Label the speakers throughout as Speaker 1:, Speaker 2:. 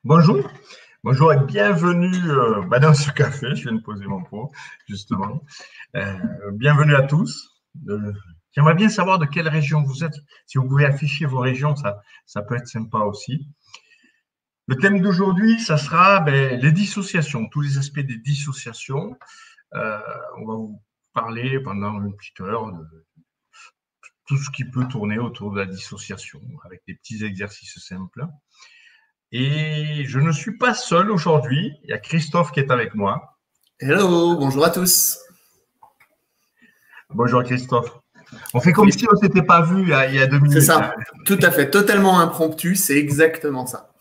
Speaker 1: Bonjour, bonjour et bienvenue dans ce café. Je viens de poser mon pot, justement. Bienvenue à tous. J'aimerais bien savoir de quelle région vous êtes. Si vous pouvez afficher vos régions, ça peut être sympa aussi. Le thème d'aujourd'hui, ça sera les dissociations, tous les aspects des dissociations. On va vous parler pendant une petite heure de tout ce qui peut tourner autour de la dissociation, avec des petits exercices simples. Et je ne suis pas seul aujourd'hui. Il y a Christophe qui est avec moi.
Speaker 2: Hello, bonjour à tous.
Speaker 1: Bonjour Christophe. On fait comme si on ne s'était pas vu il y a 2 minutes.
Speaker 2: C'est ça, tout à fait, totalement impromptu, c'est exactement ça.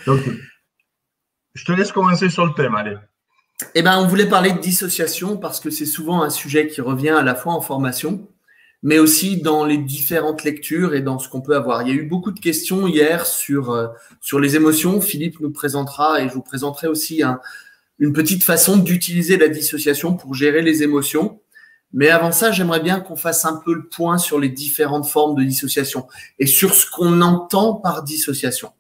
Speaker 1: Donc, je te laisse commencer sur le thème, allez.
Speaker 2: Eh bien, on voulait parler de dissociation parce que c'est souvent un sujet qui revient à la fois en formation, mais aussi dans les différentes lectures et dans ce qu'on peut avoir. Il y a eu beaucoup de questions hier sur les émotions. Philippe nous présentera et je vous présenterai aussi une petite façon d'utiliser la dissociation pour gérer les émotions. Mais avant ça, j'aimerais bien qu'on fasse un peu le point sur les différentes formes de dissociation et sur ce qu'on entend par dissociation.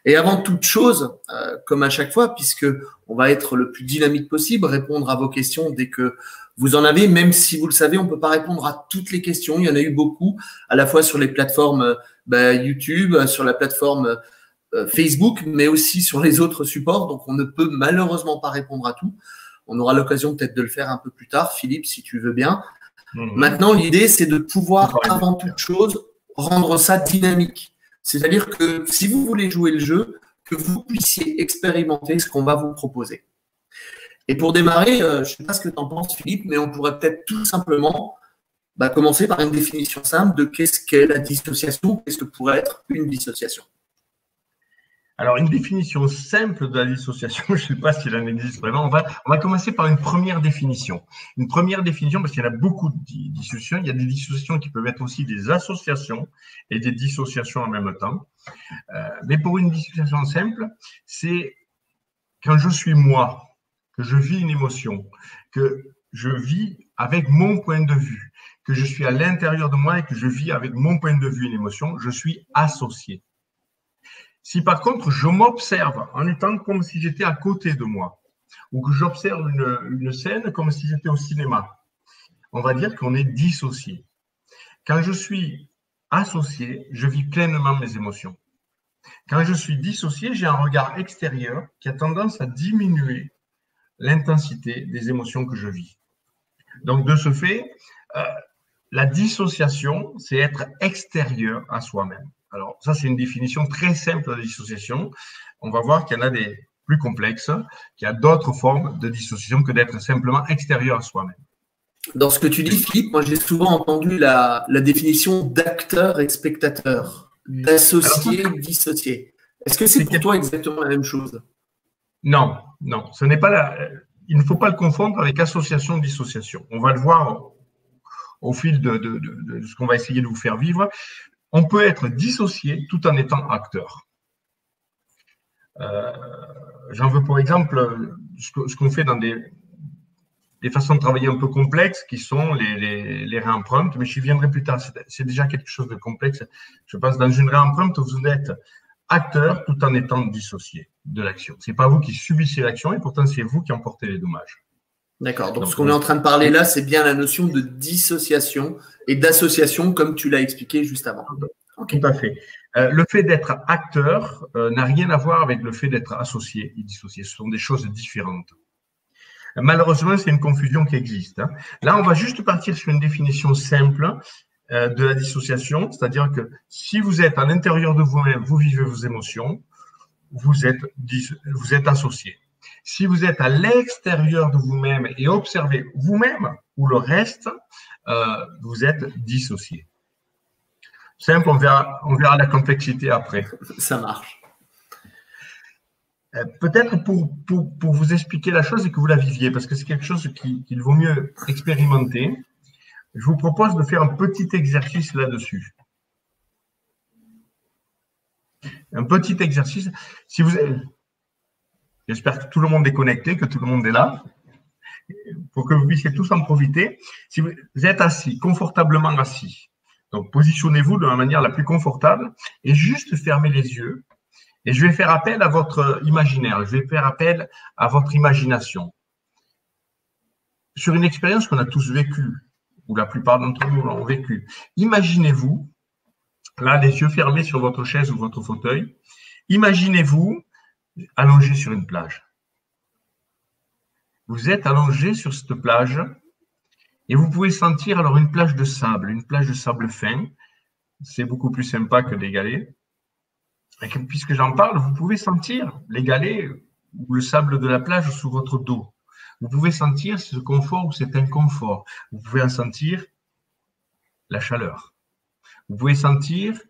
Speaker 2: Et avant toute chose, comme à chaque fois, puisque on va être le plus dynamique possible, répondre à vos questions dès que vous en avez, même si vous le savez, on ne peut pas répondre à toutes les questions. Il y en a eu beaucoup, à la fois sur les plateformes YouTube, sur la plateforme Facebook, mais aussi sur les autres supports. Donc, on ne peut malheureusement pas répondre à tout. On aura l'occasion peut-être de le faire un peu plus tard, Philippe, si tu veux bien. Maintenant, l'idée, c'est de pouvoir, avant toute chose, rendre ça dynamique. C'est-à-dire que si vous voulez jouer le jeu, que vous puissiez expérimenter ce qu'on va vous proposer. Et pour démarrer, je ne sais pas ce que tu en penses, Philippe, mais on pourrait peut-être tout simplement commencer par une définition simple de qu'est-ce qu'est la dissociation, qu'est-ce que pourrait être une dissociation.
Speaker 1: Alors, une définition simple de la dissociation, je ne sais pas s'il en existe vraiment. On va commencer par une première définition. Une première définition, parce qu'il y en a beaucoup de dissociations. Il y a des dissociations qui peuvent être aussi des associations et des dissociations en même temps. Mais pour une dissociation simple, c'est quand je suis moi, que je vis une émotion, que je vis avec mon point de vue, que je suis à l'intérieur de moi et que je vis avec mon point de vue une émotion, je suis associé. Si par contre, je m'observe en étant comme si j'étais à côté de moi, ou que j'observe une scène comme si j'étais au cinéma, on va dire qu'on est dissocié. Quand je suis associé, je vis pleinement mes émotions. Quand je suis dissocié, j'ai un regard extérieur qui a tendance à diminuer l'intensité des émotions que je vis. Donc, de ce fait, la dissociation, c'est être extérieur à soi-même. Alors, ça, c'est une définition très simple de la dissociation. On va voir qu'il y en a des plus complexes, qu'il y a d'autres formes de dissociation que d'être simplement extérieur à soi-même.
Speaker 2: Dans ce que tu dis, Philippe, moi, j'ai souvent entendu la définition d'acteur et spectateur, d'associé, dissocié. Est-ce que c'est pour toi exactement la même chose?
Speaker 1: Non, non, ce n'est pas il ne faut pas le confondre avec association, dissociation. On va le voir au fil de ce qu'on va essayer de vous faire vivre. On peut être dissocié tout en étant acteur. J'en veux pour exemple ce qu'on fait dans des façons de travailler un peu complexes qui sont les réempreintes, mais j'y viendrai plus tard. C'est déjà quelque chose de complexe. Je pense que dans une réempreinte, vous êtes acteur tout en étant dissocié de l'action. Ce n'est pas vous qui subissez l'action et pourtant c'est vous qui en portez les dommages.
Speaker 2: D'accord. Donc ce qu'on est en train de parler là, c'est bien la notion de dissociation et d'association comme tu l'as expliqué juste avant.
Speaker 1: Okay. Tout à fait. Le fait d'être acteur n'a rien à voir avec le fait d'être associé et dissocié. Ce sont des choses différentes. Malheureusement, c'est une confusion qui existe. Là, on va juste partir sur une définition simple de la dissociation, c'est-à-dire que si vous êtes à l'intérieur de vous-même, vous vivez vos émotions, vous êtes associé. Si vous êtes à l'extérieur de vous-même et observez vous-même ou le reste, vous êtes dissocié. Simple, on verra la complexité après.
Speaker 2: Ça marche.
Speaker 1: Peut-être pour vous expliquer la chose et que vous la viviez, parce que c'est quelque chose qu'il vaut mieux expérimenter, je vous propose de faire un petit exercice là-dessus. Un petit exercice. J'espère que tout le monde est connecté, que tout le monde est là, pour que vous puissiez tous en profiter. Si vous êtes assis, confortablement assis, donc positionnez-vous de la manière la plus confortable et juste fermez les yeux Et je vais faire appel à votre imaginaire, je vais faire appel à votre imagination. Sur une expérience qu'on a tous vécue, ou la plupart d'entre nous l'ont vécue. Imaginez-vous, là, les yeux fermés sur votre chaise ou votre fauteuil, imaginez-vous allongé sur une plage. Vous êtes allongé sur cette plage et vous pouvez sentir alors une plage de sable fin. C'est beaucoup plus sympa que des galets. Et puisque j'en parle, vous pouvez sentir les galets ou le sable de la plage sous votre dos. Vous pouvez sentir ce confort ou cet inconfort. Vous pouvez en sentir la chaleur. Vous pouvez sentir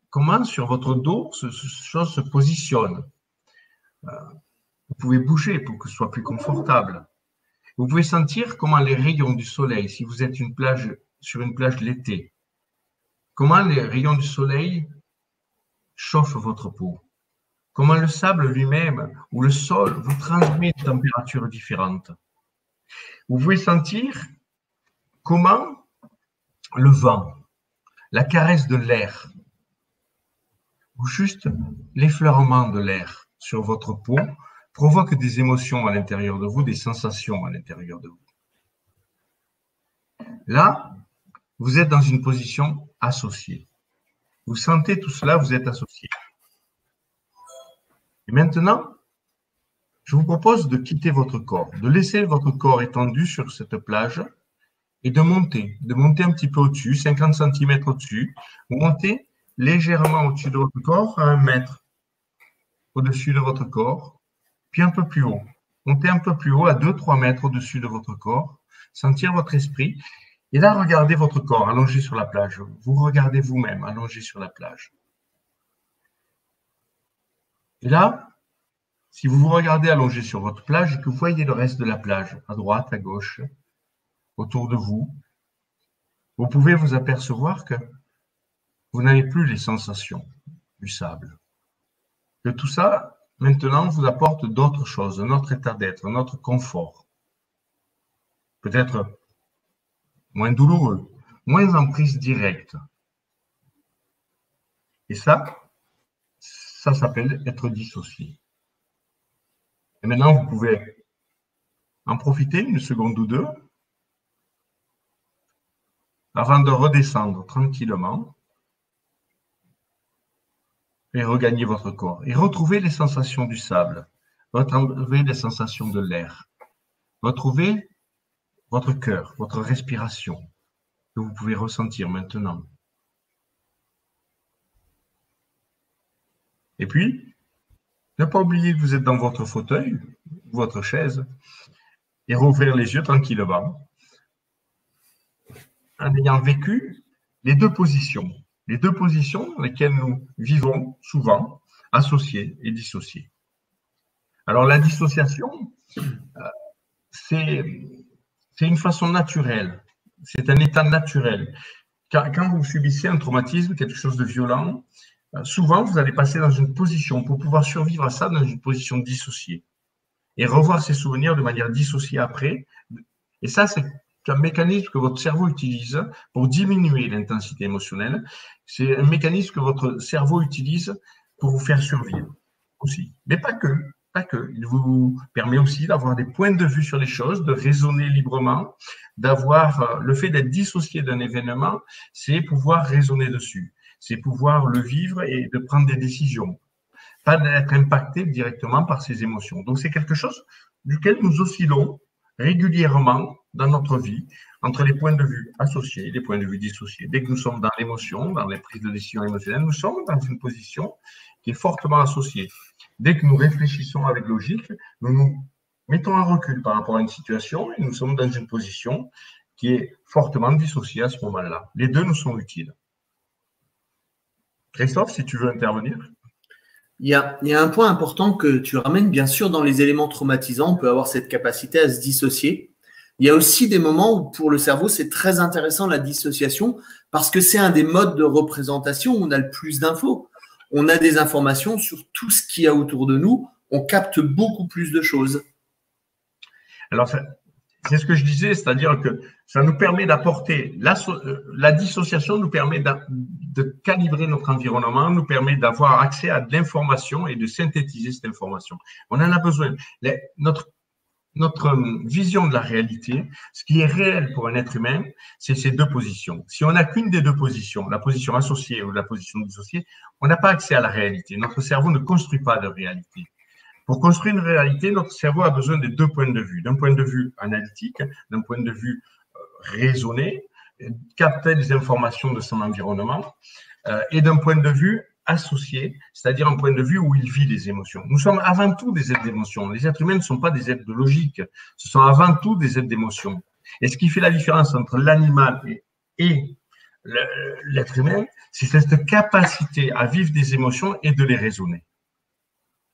Speaker 1: comment sur votre dos ce chose se positionne. Vous pouvez bouger pour que ce soit plus confortable. Vous pouvez sentir comment les rayons du soleil, si vous êtes sur une plage l'été, comment les rayons du soleil chauffent votre peau. Comment le sable lui-même ou le sol vous transmet des températures différentes. Vous pouvez sentir comment le vent, la caresse de l'air, ou juste l'effleurement de l'air sur votre peau provoque des émotions à l'intérieur de vous, des sensations à l'intérieur de vous. Là, vous êtes dans une position associée. Vous sentez tout cela, vous êtes associé. Et maintenant, je vous propose de quitter votre corps, de laisser votre corps étendu sur cette plage et de monter un petit peu au-dessus, 50 cm au-dessus. Vous montez légèrement au-dessus de votre corps à 1 mètre au-dessus de votre corps, puis un peu plus haut. Montez un peu plus haut à 2-3 mètres au-dessus de votre corps, sentir votre esprit. Et là, regardez votre corps allongé sur la plage. Vous regardez vous-même allongé sur la plage. Et là, si vous vous regardez allongé sur votre plage et que vous voyez le reste de la plage, à droite, à gauche, autour de vous, vous pouvez vous apercevoir que vous n'avez plus les sensations du sable. Que tout ça, maintenant, vous apporte d'autres choses, un autre état d'être, un autre confort. Peut-être moins douloureux, moins en prise directe. Et ça s'appelle être dissocié. Et maintenant, vous pouvez en profiter 1 seconde ou 2 avant de redescendre tranquillement et regagner votre corps. Et retrouver les sensations du sable, retrouver les sensations de l'air, retrouver votre cœur, votre respiration que vous pouvez ressentir maintenant. Et puis, ne pas oublier que vous êtes dans votre fauteuil, votre chaise, et rouvrir les yeux tranquillement, en ayant vécu les deux positions dans lesquelles nous vivons souvent, associés et dissociés. Alors la dissociation, c'est une façon naturelle, c'est un état naturel. Quand vous subissez un traumatisme, quelque chose de violent, souvent vous allez passer dans une position, pour pouvoir survivre à ça, dans une position dissociée. Et revoir ces souvenirs de manière dissociée après. Et ça, c'est un mécanisme que votre cerveau utilise pour diminuer l'intensité émotionnelle. C'est un mécanisme que votre cerveau utilise pour vous faire survivre aussi. Mais pas que. Il vous permet aussi d'avoir des points de vue sur les choses, de raisonner librement, d'avoir le fait d'être dissocié d'un événement, c'est pouvoir raisonner dessus, c'est pouvoir le vivre et de prendre des décisions, pas d'être impacté directement par ces émotions. Donc c'est quelque chose duquel nous oscillons régulièrement dans notre vie, entre les points de vue associés et les points de vue dissociés. Dès que nous sommes dans l'émotion, dans les prises de décision émotionnelles, nous sommes dans une position qui est fortement associée. Dès que nous réfléchissons avec logique, nous nous mettons un recul par rapport à une situation et nous sommes dans une position qui est fortement dissociée à ce moment-là. Les deux nous sont utiles. Christophe, si tu veux intervenir.
Speaker 2: Il y a un point important que tu ramènes, bien sûr, dans les éléments traumatisants, on peut avoir cette capacité à se dissocier. Il y a aussi des moments où pour le cerveau, c'est très intéressant la dissociation parce que c'est un des modes de représentation où on a le plus d'infos. On a des informations sur tout ce qu'il y a autour de nous, on capte beaucoup plus de choses.
Speaker 1: Alors, c'est ce que je disais, c'est-à-dire que ça nous permet d'apporter, la dissociation nous permet de calibrer notre environnement, nous permet d'avoir accès à de l'information et de synthétiser cette information. On en a besoin. Notre vision de la réalité, ce qui est réel pour un être humain, c'est ces deux positions. Si on n'a qu'une des deux positions, la position associée ou la position dissociée, on n'a pas accès à la réalité. Notre cerveau ne construit pas de réalité. Pour construire une réalité, notre cerveau a besoin de deux points de vue. D'un point de vue analytique, d'un point de vue raisonné, capter des informations de son environnement, et d'un point de vue associé, c'est-à-dire un point de vue où il vit les émotions. Nous sommes avant tout des êtres d'émotions. Les êtres humains ne sont pas des êtres de logique, ce sont avant tout des êtres d'émotions. Et ce qui fait la différence entre l'animal et l'être humain, c'est cette capacité à vivre des émotions et de les raisonner.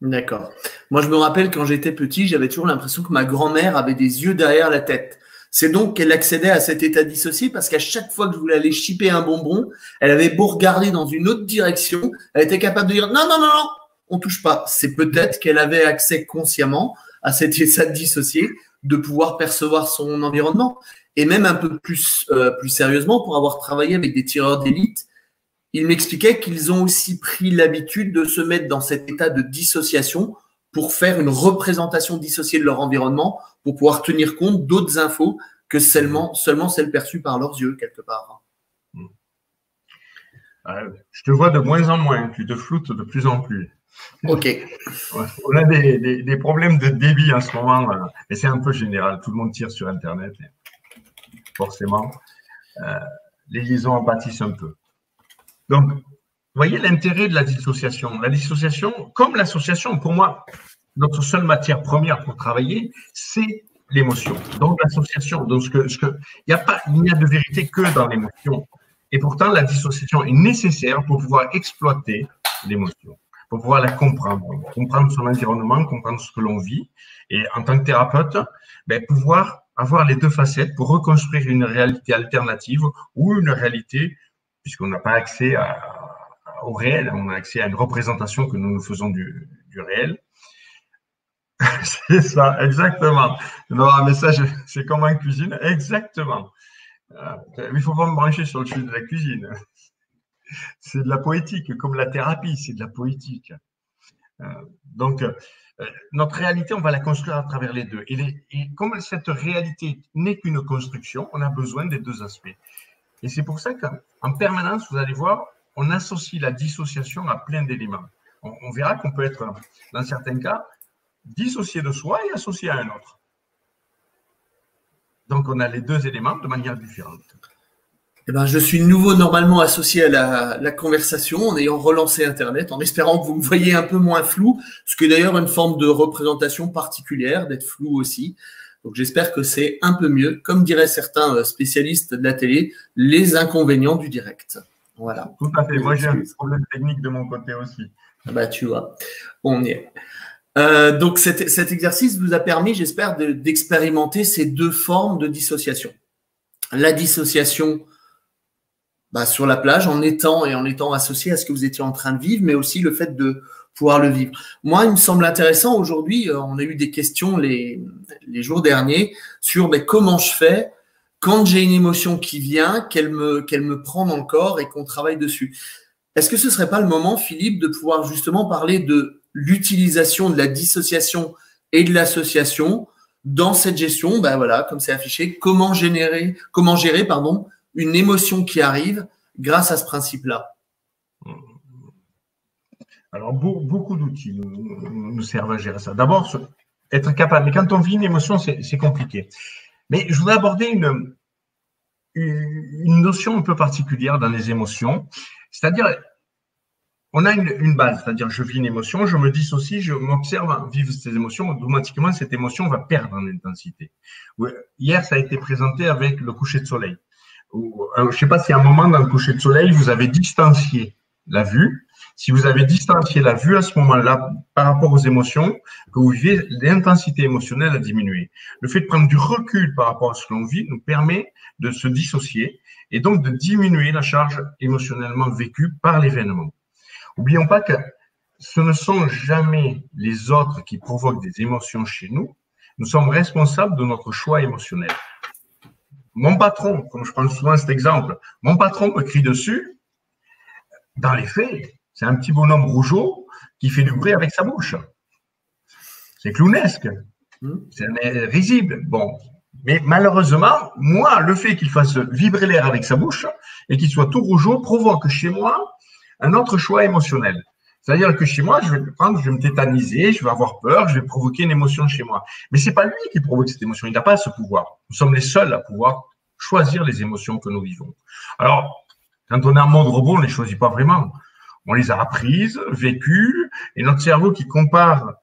Speaker 2: D'accord. Moi, je me rappelle quand j'étais petit, j'avais toujours l'impression que ma grand-mère avait des yeux derrière la tête. C'est donc qu'elle accédait à cet état dissocié parce qu'à chaque fois que je voulais aller chipper un bonbon, elle avait beau regarder dans une autre direction, elle était capable de dire non, non, non, non, on touche pas. C'est peut-être qu'elle avait accès consciemment à cet état dissocié de pouvoir percevoir son environnement. Et même un peu plus sérieusement, pour avoir travaillé avec des tireurs d'élite, ils m'expliquaient qu'ils ont aussi pris l'habitude de se mettre dans cet état de dissociation pour faire une représentation dissociée de leur environnement, pour pouvoir tenir compte d'autres infos que seulement celles perçues par leurs yeux, quelque part.
Speaker 1: Je te vois de moins en moins, tu te floutes de plus en plus.
Speaker 2: Ok.
Speaker 1: On a des problèmes de débit en ce moment, et c'est un peu général, tout le monde tire sur Internet, forcément. Les liaisons en pâtissent un peu. Donc, vous voyez l'intérêt de la dissociation. La dissociation, comme l'association, pour moi, notre seule matière première pour travailler, c'est l'émotion. Donc, l'association. Donc, il n'y a de vérité que dans l'émotion. Et pourtant, la dissociation est nécessaire pour pouvoir exploiter l'émotion, pour pouvoir la comprendre son environnement, comprendre ce que l'on vit. Et en tant que thérapeute, pouvoir avoir les deux facettes pour reconstruire une réalité alternative ou une réalité, puisqu'on n'a pas accès au réel, on a accès à une représentation que nous faisons du réel. C'est ça, exactement. Non, mais ça, c'est comme en cuisine, exactement. Il ne faut pas me brancher sur le sujet de la cuisine. C'est de la poétique, comme la thérapie, c'est de la poétique. Donc, notre réalité, on va la construire à travers les deux. Et comme cette réalité n'est qu'une construction, on a besoin des deux aspects. Et c'est pour ça qu'en permanence, vous allez voir, on associe la dissociation à plein d'éléments. On verra qu'on peut être, dans certains cas, dissocié de soi et associé à un autre. Donc, on a les deux éléments de manière différente.
Speaker 2: Eh ben, je suis de nouveau normalement associé à la conversation en ayant relancé Internet, en espérant que vous me voyez un peu moins flou, ce qui est d'ailleurs une forme de représentation particulière, d'être flou aussi. Donc, j'espère que c'est un peu mieux. Comme diraient certains spécialistes de la télé, les inconvénients du direct. Voilà.
Speaker 1: Tout à fait. Moi, j'ai un problème technique de mon côté aussi.
Speaker 2: Bah, tu vois, on y est. Donc, cet exercice vous a permis, j'espère, d'expérimenter ces deux formes de dissociation. La dissociation sur la plage, en étant associé à ce que vous étiez en train de vivre, mais aussi le fait de pouvoir le vivre. Moi, il me semble intéressant aujourd'hui, on a eu des questions les jours derniers sur comment je fais quand j'ai une émotion qui vient, qu'elle me prend dans le corps et qu'on travaille dessus. Est-ce que ce ne serait pas le moment, Philippe, de pouvoir justement parler de l'utilisation de la dissociation et de l'association dans cette gestion, voilà, comme c'est affiché, comment gérer, une émotion qui arrive grâce à ce principe-là?
Speaker 1: Alors, beaucoup d'outils nous servent à gérer ça. D'abord, être capable, mais quand on vit une émotion, c'est compliqué. Mais je voudrais aborder une notion un peu particulière dans les émotions, c'est-à-dire, on a une base, c'est-à-dire je vis une émotion, je me dissocie, je m'observe vivre ces émotions, automatiquement cette émotion va perdre en intensité. Hier, ça a été présenté avec le coucher de soleil. Je ne sais pas si à un moment dans le coucher de soleil, vous avez distancié la vue. Si vous avez distancié la vue à ce moment-là par rapport aux émotions que vous vivez, l'intensité émotionnelle a diminué. Le fait de prendre du recul par rapport à ce que l'on vit nous permet de se dissocier et donc de diminuer la charge émotionnellement vécue par l'événement. N'oublions pas que ce ne sont jamais les autres qui provoquent des émotions chez nous, Nous sommes responsables de notre choix émotionnel. Mon patron, comme je prends souvent cet exemple, mon patron me crie dessus. Dans les faits, c'est un petit bonhomme rougeau qui fait du bruit avec sa bouche. C'est clownesque. C'est risible. Bon. Mais malheureusement, moi, le fait qu'il fasse vibrer l'air avec sa bouche et qu'il soit tout rougeau provoque chez moi un autre choix émotionnel. C'est-à-dire que chez moi, je vais me tétaniser, je vais avoir peur, je vais provoquer une émotion chez moi. Mais c'est pas lui qui provoque cette émotion, il n'a pas ce pouvoir. Nous sommes les seuls à pouvoir choisir les émotions que nous vivons. Alors, quand on est en mode robot, on ne les choisit pas vraiment. On les a apprises, vécues, et notre cerveau qui compare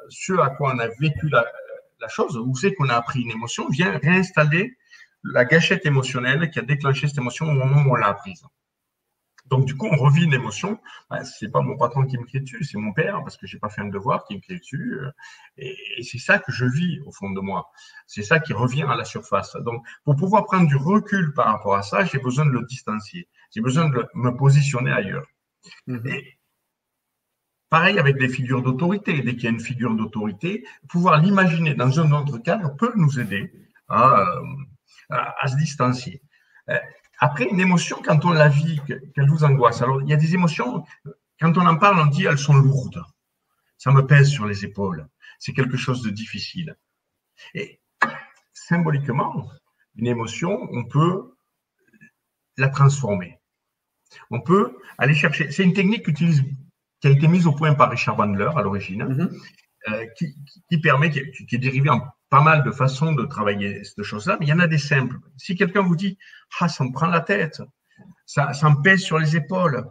Speaker 1: ce à quoi on a vécu la chose, où c'est qu'on a appris une émotion, vient réinstaller la gâchette émotionnelle qui a déclenché cette émotion au moment où on l'a apprise. Donc, du coup, on revit une émotion. Ben, c'est pas mon patron qui me crie dessus, c'est mon père, parce que j'ai pas fait un devoir, qui me crie dessus. Et c'est ça que je vis au fond de moi. C'est ça qui revient à la surface. Donc, pour pouvoir prendre du recul par rapport à ça, j'ai besoin de le distancier. J'ai besoin de me positionner ailleurs. Et pareil avec des figures d'autorité. Dès qu'il y a une figure d'autorité, pouvoir l'imaginer dans un autre cadre peut nous aider à se distancier. Après, une émotion, quand on la vit, qu'elle vous angoisse. Alors, il y a des émotions, quand on en parle, on dit elles sont lourdes. Ça me pèse sur les épaules. C'est quelque chose de difficile. Et symboliquement, une émotion, on peut la transformer. On peut aller chercher. C'est une technique qui a été mise au point par Richard Bandler à l'origine, qui permet, qui est dérivée en pas mal de façons de travailler cette chose-là, mais il y en a des simples. Si quelqu'un vous dit « Ah, ça me prend la tête, ça me pèse sur les épaules »,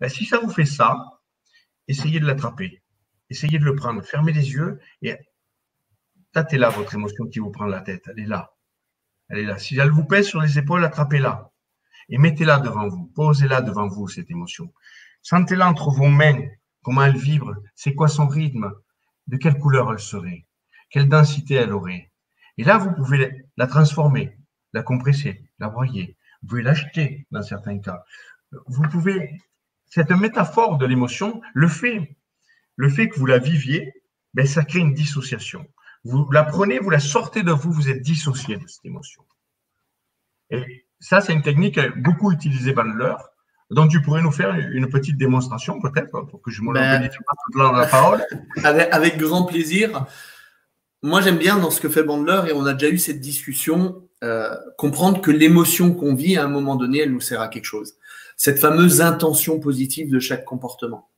Speaker 1: si ça vous fait ça, essayez de l'attraper, essayez de le prendre, fermez les yeux et tâtez là votre émotion qui vous prend la tête, elle est là. Elle est là. Si elle vous pèse sur les épaules, attrapez-la et mettez-la devant vous, posez-la devant vous, cette émotion. Sentez-la entre vos mains, comment elle vibre, c'est quoi son rythme, de quelle couleur elle serait, quelle densité elle aurait. Et là, vous pouvez la transformer, la compresser, la broyer. Vous pouvez l'acheter dans certains cas. Vous pouvez, cette métaphore de l'émotion, le fait que vous la viviez, ben, ça crée une dissociation. Vous la prenez, vous la sortez de vous, vous êtes dissocié de cette émotion. Et ça, c'est une technique beaucoup utilisée par l'heure. Donc, tu pourrais nous faire une petite démonstration, peut-être, pour que je ne monopolise pas toute la parole.
Speaker 2: Avec grand plaisir. Moi, j'aime bien dans ce que fait Bandler, et on a déjà eu cette discussion, comprendre que l'émotion qu'on vit à un moment donné, elle nous sert à quelque chose. Cette fameuse intention positive de chaque comportement.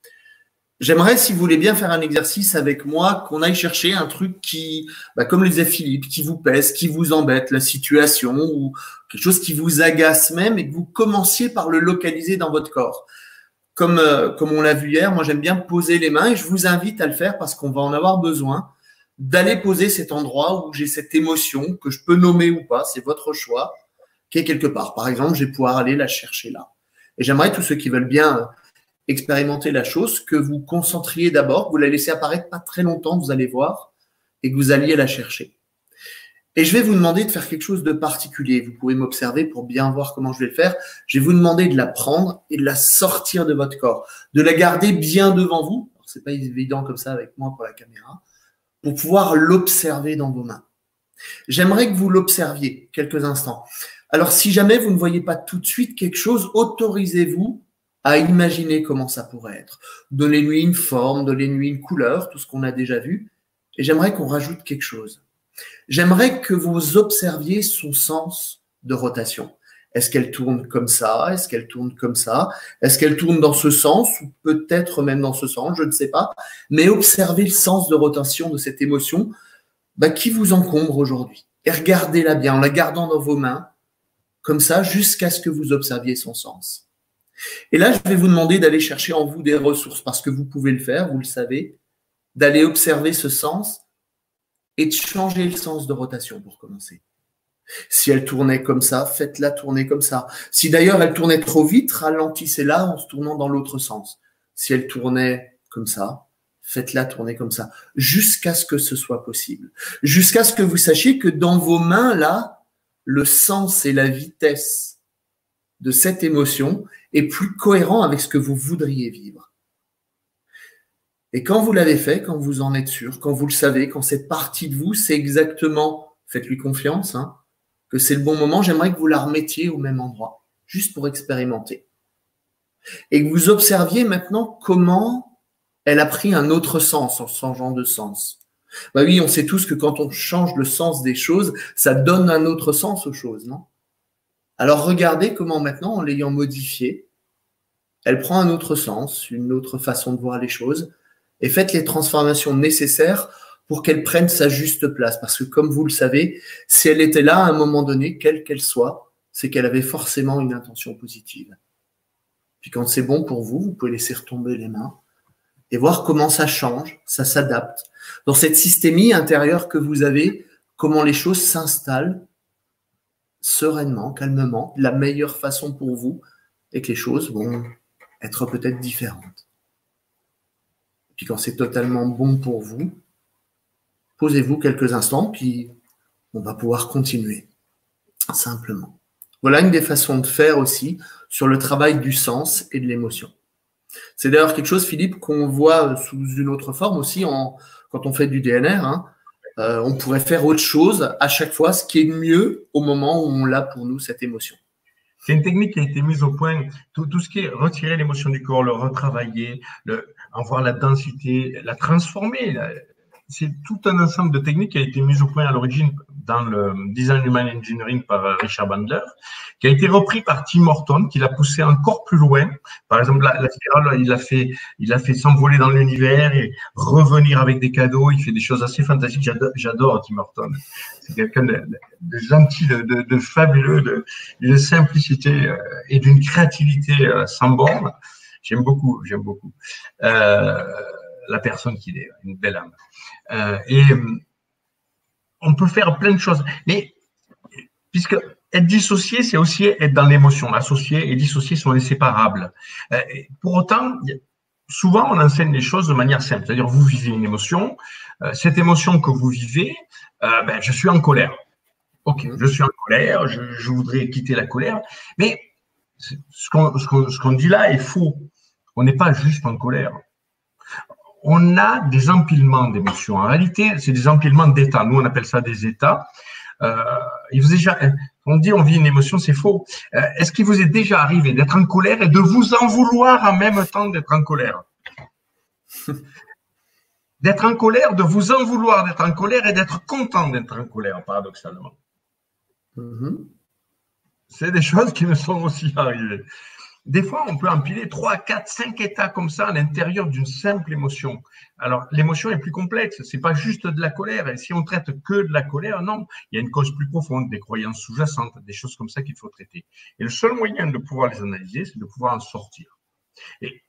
Speaker 2: J'aimerais, si vous voulez bien faire un exercice avec moi, qu'on aille chercher un truc qui, comme le disait Philippe, qui vous pèse, qui vous embête, la situation, ou quelque chose qui vous agace même, et que vous commenciez par le localiser dans votre corps. Comme on l'a vu hier, moi j'aime bien poser les mains, et je vous invite à le faire parce qu'on va en avoir besoin, d'aller poser cet endroit où j'ai cette émotion, que je peux nommer ou pas, c'est votre choix, qui est quelque part. Par exemple, je vais pouvoir aller la chercher là. Et j'aimerais, tous ceux qui veulent bien expérimenter la chose, que vous concentriez d'abord, vous la laissez apparaître pas très longtemps, vous allez voir, et que vous alliez la chercher. Et je vais vous demander de faire quelque chose de particulier. Vous pouvez m'observer pour bien voir comment je vais le faire. Je vais vous demander de la prendre et de la sortir de votre corps, de la garder bien devant vous. C'est pas évident comme ça avec moi pour la caméra, pour pouvoir l'observer dans vos mains. J'aimerais que vous l'observiez quelques instants. Alors, si jamais vous ne voyez pas tout de suite quelque chose, autorisez-vous à imaginer comment ça pourrait être. Donnez-lui une forme, donnez-lui une couleur, tout ce qu'on a déjà vu. Et j'aimerais qu'on rajoute quelque chose. J'aimerais que vous observiez son sens de rotation. Est-ce qu'elle tourne comme ça? Est-ce qu'elle tourne comme ça? Est-ce qu'elle tourne dans ce sens? Ou peut-être même dans ce sens, je ne sais pas. Mais observez le sens de rotation de cette émotion qui vous encombre aujourd'hui. Et regardez-la bien en la gardant dans vos mains, comme ça, jusqu'à ce que vous observiez son sens. Et là, je vais vous demander d'aller chercher en vous des ressources, parce que vous pouvez le faire, vous le savez, d'aller observer ce sens et de changer le sens de rotation pour commencer. Si elle tournait comme ça, faites-la tourner comme ça. Si d'ailleurs elle tournait trop vite, ralentissez-la en se tournant dans l'autre sens. Si elle tournait comme ça, faites-la tourner comme ça, jusqu'à ce que ce soit possible. Jusqu'à ce que vous sachiez que dans vos mains, là, le sens et la vitesse de cette émotion est plus cohérent avec ce que vous voudriez vivre. Et quand vous l'avez fait, quand vous en êtes sûr, quand vous le savez, quand cette partie de vous, c'est exactement, faites-lui confiance, hein, que c'est le bon moment, j'aimerais que vous la remettiez au même endroit, juste pour expérimenter. Et que vous observiez maintenant comment elle a pris un autre sens en changeant de sens. Bah oui, on sait tous que quand on change le sens des choses, ça donne un autre sens aux choses, non? Alors regardez comment maintenant, en l'ayant modifiée, elle prend un autre sens, une autre façon de voir les choses, et faites les transformations nécessaires pour qu'elle prenne sa juste place. Parce que comme vous le savez, si elle était là à un moment donné, quelle qu'elle soit, c'est qu'elle avait forcément une intention positive. Puis quand c'est bon pour vous, vous pouvez laisser retomber les mains et voir comment ça change, ça s'adapte. Dans cette systémie intérieure que vous avez, comment les choses s'installent sereinement, calmement, la meilleure façon pour vous, et que les choses vont être peut-être différentes. Puis quand c'est totalement bon pour vous, posez-vous quelques instants, puis on va pouvoir continuer, simplement. Voilà une des façons de faire aussi sur le travail du sens et de l'émotion. C'est d'ailleurs quelque chose, Philippe, qu'on voit sous une autre forme aussi quand on fait du DNR. Hein. On pourrait faire autre chose à chaque fois, ce qui est mieux au moment où on l'a pour nous, cette émotion.
Speaker 1: C'est une technique qui a été mise au point, tout ce qui est retirer l'émotion du corps, le retravailler, en voir la densité, la transformer. C'est tout un ensemble de techniques qui a été mis au point à l'origine dans le Design Human Engineering par Richard Bandler, qui a été repris par Tim Horton, qui l'a poussé encore plus loin. Par exemple, la spirale, il a fait s'envoler dans l'univers et revenir avec des cadeaux. Il fait des choses assez fantastiques. J'adore Tim Horton. C'est quelqu'un de gentil, de fabuleux, d'une simplicité et d'une créativité sans borne. J'aime beaucoup. La personne qu'il est, une belle âme. On peut faire plein de choses, mais puisque être dissocié, c'est aussi être dans l'émotion. Associé et dissocié sont inséparables. Pour autant, souvent, on enseigne les choses de manière simple. C'est-à-dire, vous vivez une émotion. Cette émotion que vous vivez, je suis en colère. Ok, je suis en colère, je voudrais quitter la colère. Mais ce qu'on dit là est faux. On n'est pas juste en colère. On a des empilements d'émotions. En réalité, c'est des empilements d'états. Nous, on appelle ça des états. On dit on vit une émotion, c'est faux. Est-ce qu'il vous est déjà arrivé d'être en colère et de vous en vouloir en même temps d'être en colère? D'être en colère, de vous en vouloir d'être en colère et d'être content d'être en colère, paradoxalement. C'est des choses qui me sont aussi arrivées. Des fois, on peut empiler 3, 4, 5 états comme ça à l'intérieur d'une simple émotion. Alors, l'émotion est plus complexe. C'est pas juste de la colère. Et si on traite que de la colère, non. Il y a une cause plus profonde, des croyances sous-jacentes, des choses comme ça qu'il faut traiter. Et le seul moyen de pouvoir les analyser, c'est de pouvoir en sortir. Et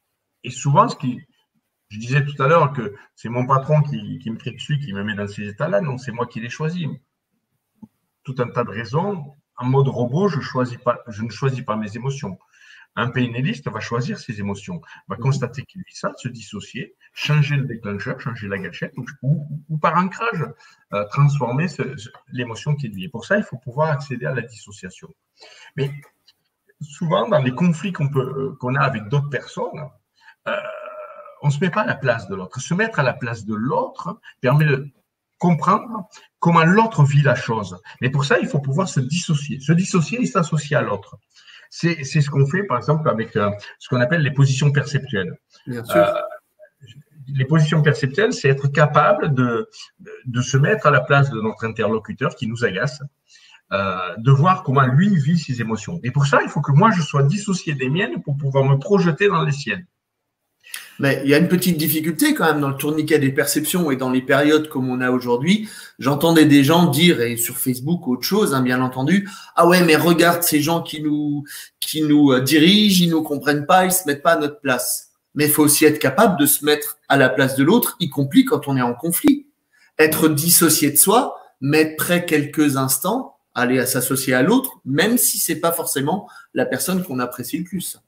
Speaker 1: souvent, je disais tout à l'heure que c'est mon patron qui me crie dessus, qui me met dans ces états-là. Non, c'est moi qui les choisis. Tout un tas de raisons. En mode robot, je ne choisis pas mes émotions. Un PNListe va choisir ses émotions, va constater qu'il vit ça, se dissocier, changer le déclencheur, changer la gâchette, ou par ancrage, transformer l'émotion qu'il vit. Et pour ça, il faut pouvoir accéder à la dissociation. Mais souvent, dans les conflits qu'on a avec d'autres personnes, on ne se met pas à la place de l'autre. Se mettre à la place de l'autre permet de comprendre comment l'autre vit la chose. Mais pour ça, il faut pouvoir se dissocier. Se dissocier et s'associer à l'autre. C'est ce qu'on fait, par exemple, avec ce qu'on appelle les positions perceptuelles.
Speaker 2: Bien sûr.
Speaker 1: Les positions perceptuelles, c'est être capable de se mettre à la place de notre interlocuteur qui nous agace, de voir comment lui vit ses émotions. Et pour ça, il faut que moi, je sois dissocié des miennes pour pouvoir me projeter dans les siennes.
Speaker 2: Mais il y a une petite difficulté quand même dans le tourniquet des perceptions et dans les périodes comme on a aujourd'hui. J'entendais des gens dire, et sur Facebook autre chose, hein, bien entendu, ah ouais, mais regarde ces gens qui nous dirigent, ils nous comprennent pas, ils se mettent pas à notre place. Mais il faut aussi être capable de se mettre à la place de l'autre, y compris quand on est en conflit. Être dissocié de soi, mettre près quelques instants, aller à s'associer à l'autre, même si c'est pas forcément la personne qu'on apprécie le plus.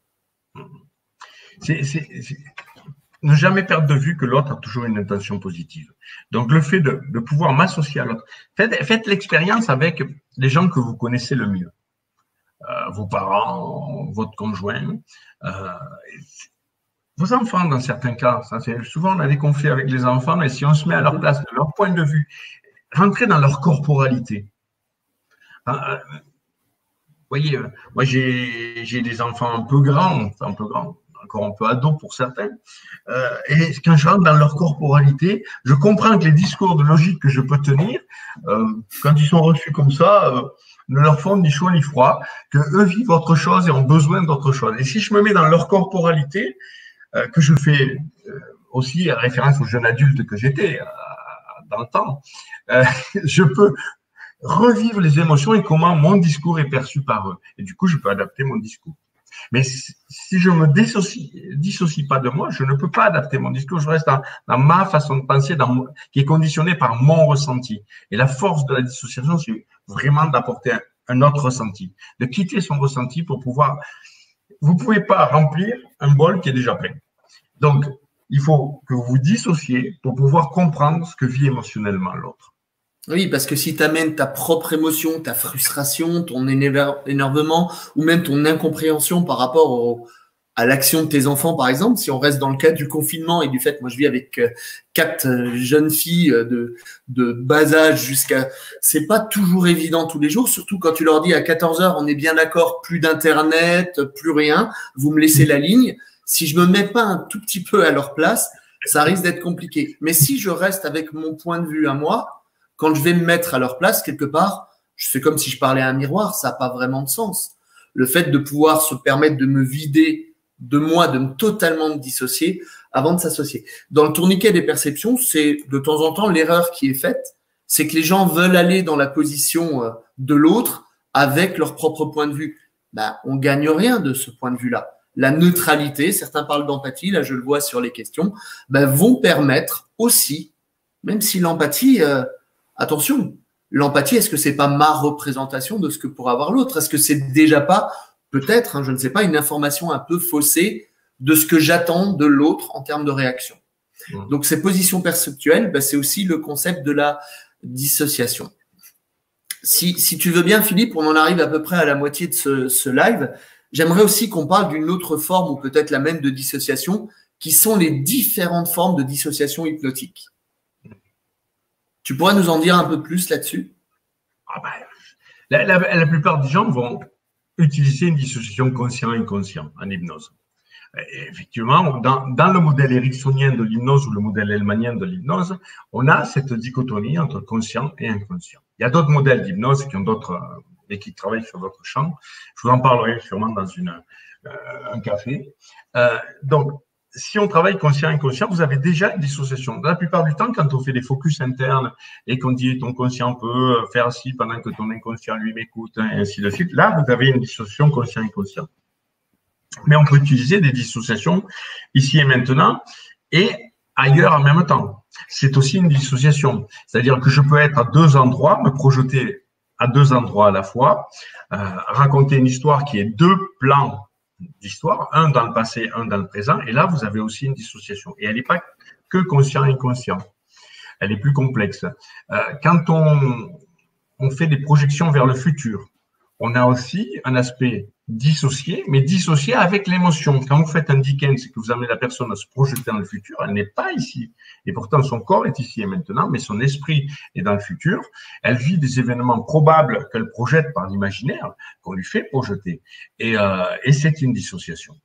Speaker 1: Ne jamais perdre de vue que l'autre a toujours une intention positive. Donc, le fait de pouvoir m'associer à l'autre. Faites l'expérience avec les gens que vous connaissez le mieux. Vos parents, votre conjoint. vos enfants, dans certains cas, ça, souvent on a des conflits avec les enfants, et si on se met à leur place, de leur point de vue, rentrer dans leur corporalité. Vous voyez, moi j'ai des enfants un peu grands, encore un peu ados pour certains, et quand je rentre dans leur corporalité, je comprends que les discours de logique que je peux tenir, quand ils sont reçus comme ça, ne leur font ni chaud ni froid, que eux vivent autre chose et ont besoin d'autre chose. Et si je me mets dans leur corporalité, que je fais aussi référence aux jeunes adultes que j'étais dans le temps, je peux revivre les émotions et comment mon discours est perçu par eux. Et du coup, je peux adapter mon discours. Mais si je me dissocie pas de moi, je ne peux pas adapter mon discours. Je reste dans ma façon de penser, qui est conditionnée par mon ressenti. Et la force de la dissociation, c'est vraiment d'apporter un autre ressenti, de quitter son ressenti pour pouvoir. Vous pouvez pas remplir un bol qui est déjà plein. Donc, il faut que vous vous dissociez pour pouvoir comprendre ce que vit émotionnellement l'autre.
Speaker 2: Oui, parce que si tu amènes ta propre émotion, ta frustration, ton énervement ou même ton incompréhension par rapport à l'action de tes enfants, par exemple, si on reste dans le cadre du confinement et du fait, moi je vis avec 4 jeunes filles de bas âge jusqu'à… C'est pas toujours évident tous les jours, surtout quand tu leur dis à 14 heures, on est bien d'accord, plus d'internet, plus rien, vous me laissez la ligne. Si je me mets pas un tout petit peu à leur place, ça risque d'être compliqué. Mais si je reste avec mon point de vue à moi, quand je vais me mettre à leur place, quelque part, c'est comme si je parlais à un miroir, ça n'a pas vraiment de sens. Le fait de pouvoir se permettre de me vider de moi, de me totalement me dissocier avant de s'associer. Dans le tourniquet des perceptions, c'est de temps en temps l'erreur qui est faite, c'est que les gens veulent aller dans la position de l'autre avec leur propre point de vue. Ben, on gagne rien de ce point de vue-là. La neutralité, certains parlent d'empathie, là je le vois sur les questions, ben, vont permettre aussi, même si l'empathie… attention, l'empathie, est-ce que c'est pas ma représentation de ce que pourrait avoir l'autre? Est-ce que c'est déjà pas, peut-être, je ne sais pas, une information un peu faussée de ce que j'attends de l'autre en termes de réaction? Donc, ces positions perceptuelles, c'est aussi le concept de la dissociation. Si tu veux bien, Philippe, on en arrive à peu près à la moitié de ce live. J'aimerais aussi qu'on parle d'une autre forme, ou peut-être la même de dissociation, qui sont les différentes formes de dissociation hypnotique. Tu pourrais nous en dire un peu plus là-dessus?
Speaker 1: La plupart des gens vont utiliser une dissociation conscient-inconscient en hypnose. Et effectivement, dans le modèle ericksonien de l'hypnose ou le modèle hellmanien de l'hypnose, on a cette dichotomie entre conscient et inconscient. Il y a d'autres modèles d'hypnose qui ont d'autres et qui travaillent sur d'autres champs. Je vous en parlerai sûrement dans un café. Donc, si on travaille conscient-inconscient, vous avez déjà une dissociation. La plupart du temps, quand on fait des focus internes et qu'on dit ton conscient peut faire ci pendant que ton inconscient lui m'écoute, et ainsi de suite, là, vous avez une dissociation conscient-inconscient. Mais on peut utiliser des dissociations ici et maintenant et ailleurs en même temps. C'est aussi une dissociation. C'est-à-dire que je peux être à 2 endroits, me projeter à 2 endroits à la fois, raconter une histoire qui est 2 plans d'histoire, un dans le passé, un dans le présent, et là, vous avez aussi une dissociation. Et elle n'est pas que conscient-inconscient. Elle est plus complexe. Quand on fait des projections vers le futur, on a aussi un aspect dissocié, mais dissocié avec l'émotion. Quand vous faites un Dickens, c'est que vous amenez la personne à se projeter dans le futur, elle n'est pas ici. Et pourtant, son corps est ici et maintenant, mais son esprit est dans le futur. Elle vit des événements probables qu'elle projette par l'imaginaire, qu'on lui fait projeter. Et c'est une dissociation.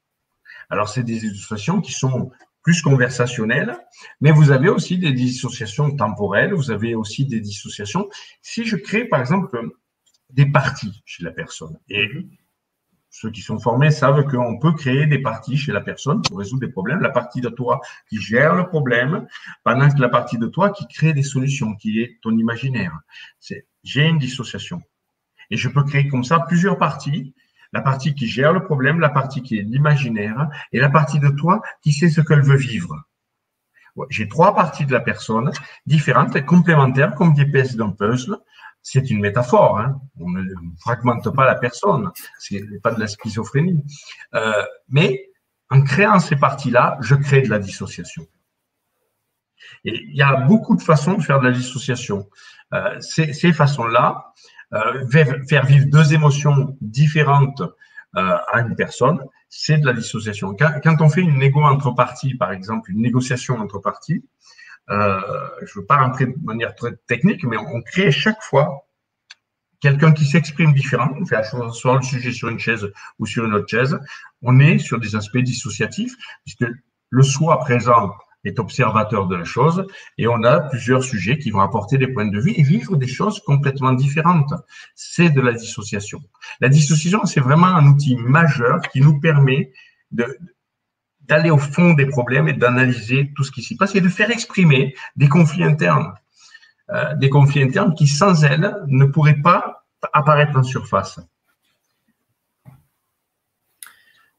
Speaker 1: Alors, c'est des dissociations qui sont plus conversationnelles, mais vous avez aussi des dissociations temporelles, vous avez aussi des dissociations. Si je crée, par exemple, des parties chez la personne, et ceux qui sont formés savent qu'on peut créer des parties chez la personne pour résoudre des problèmes. La partie de toi qui gère le problème, pendant que la partie de toi qui crée des solutions, qui est ton imaginaire. J'ai une dissociation. Et je peux créer comme ça plusieurs parties. La partie qui gère le problème, la partie qui est l'imaginaire, et la partie de toi qui sait ce qu'elle veut vivre. J'ai 3 parties de la personne différentes et complémentaires comme des pièces d'un puzzle. C'est une métaphore, hein. On ne fragmente pas la personne, c'est pas de la schizophrénie. Mais en créant ces parties-là, je crée de la dissociation. Et il y a beaucoup de façons de faire de la dissociation. Ces façons-là, faire vivre 2 émotions différentes à une personne, c'est de la dissociation. Quand on fait une négo entre parties, par exemple, une négociation entre parties, je ne veux pas rentrer de manière très technique, mais on crée chaque fois quelqu'un qui s'exprime différemment, on fait soit le sujet sur une chaise ou sur une autre chaise, on est sur des aspects dissociatifs, puisque le soi présent est observateur de la chose, et on a plusieurs sujets qui vont apporter des points de vue et vivre des choses complètement différentes. C'est de la dissociation. La dissociation, c'est vraiment un outil majeur qui nous permet d'aller au fond des problèmes et d'analyser tout ce qui s'y passe et de faire exprimer des conflits internes. Des conflits internes qui, sans elles, ne pourraient pas apparaître en surface.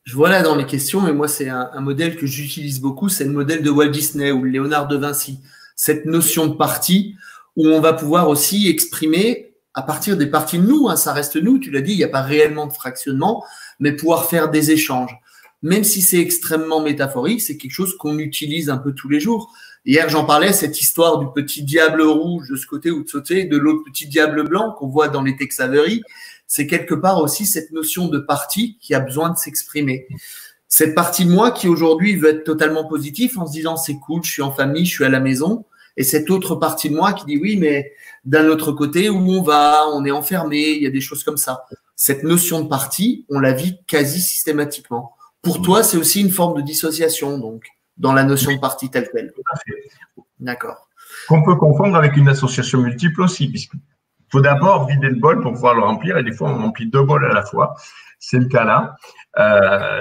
Speaker 2: Je vois là dans les questions, et moi, c'est un modèle que j'utilise beaucoup, c'est le modèle de Walt Disney ou Léonard de Vinci. Cette notion de partie où on va pouvoir aussi exprimer à partir des parties de nous, hein, ça reste nous, tu l'as dit, il n'y a pas réellement de fractionnement, mais pouvoir faire des échanges. Même si c'est extrêmement métaphorique, c'est quelque chose qu'on utilise un peu tous les jours. Hier, j'en parlais, cette histoire du petit diable rouge de ce côté ou de ce côté, de l'autre petit diable blanc qu'on voit dans les Tex Avery. C'est quelque part aussi cette notion de partie qui a besoin de s'exprimer. Cette partie de moi qui aujourd'hui veut être totalement positif en se disant c'est cool, je suis en famille, je suis à la maison. Et cette autre partie de moi qui dit oui, mais d'un autre côté, où on va, on est enfermé, il y a des choses comme ça. Cette notion de partie, on la vit quasi systématiquement. Pour toi, c'est aussi une forme de dissociation, donc, dans la notion de partie telle quelle.
Speaker 1: Tout à fait.
Speaker 2: D'accord.
Speaker 1: Qu'on peut confondre avec une association multiple aussi, puisqu'il faut d'abord vider le bol pour pouvoir le remplir, et des fois, on remplit 2 bols à la fois. C'est le cas là.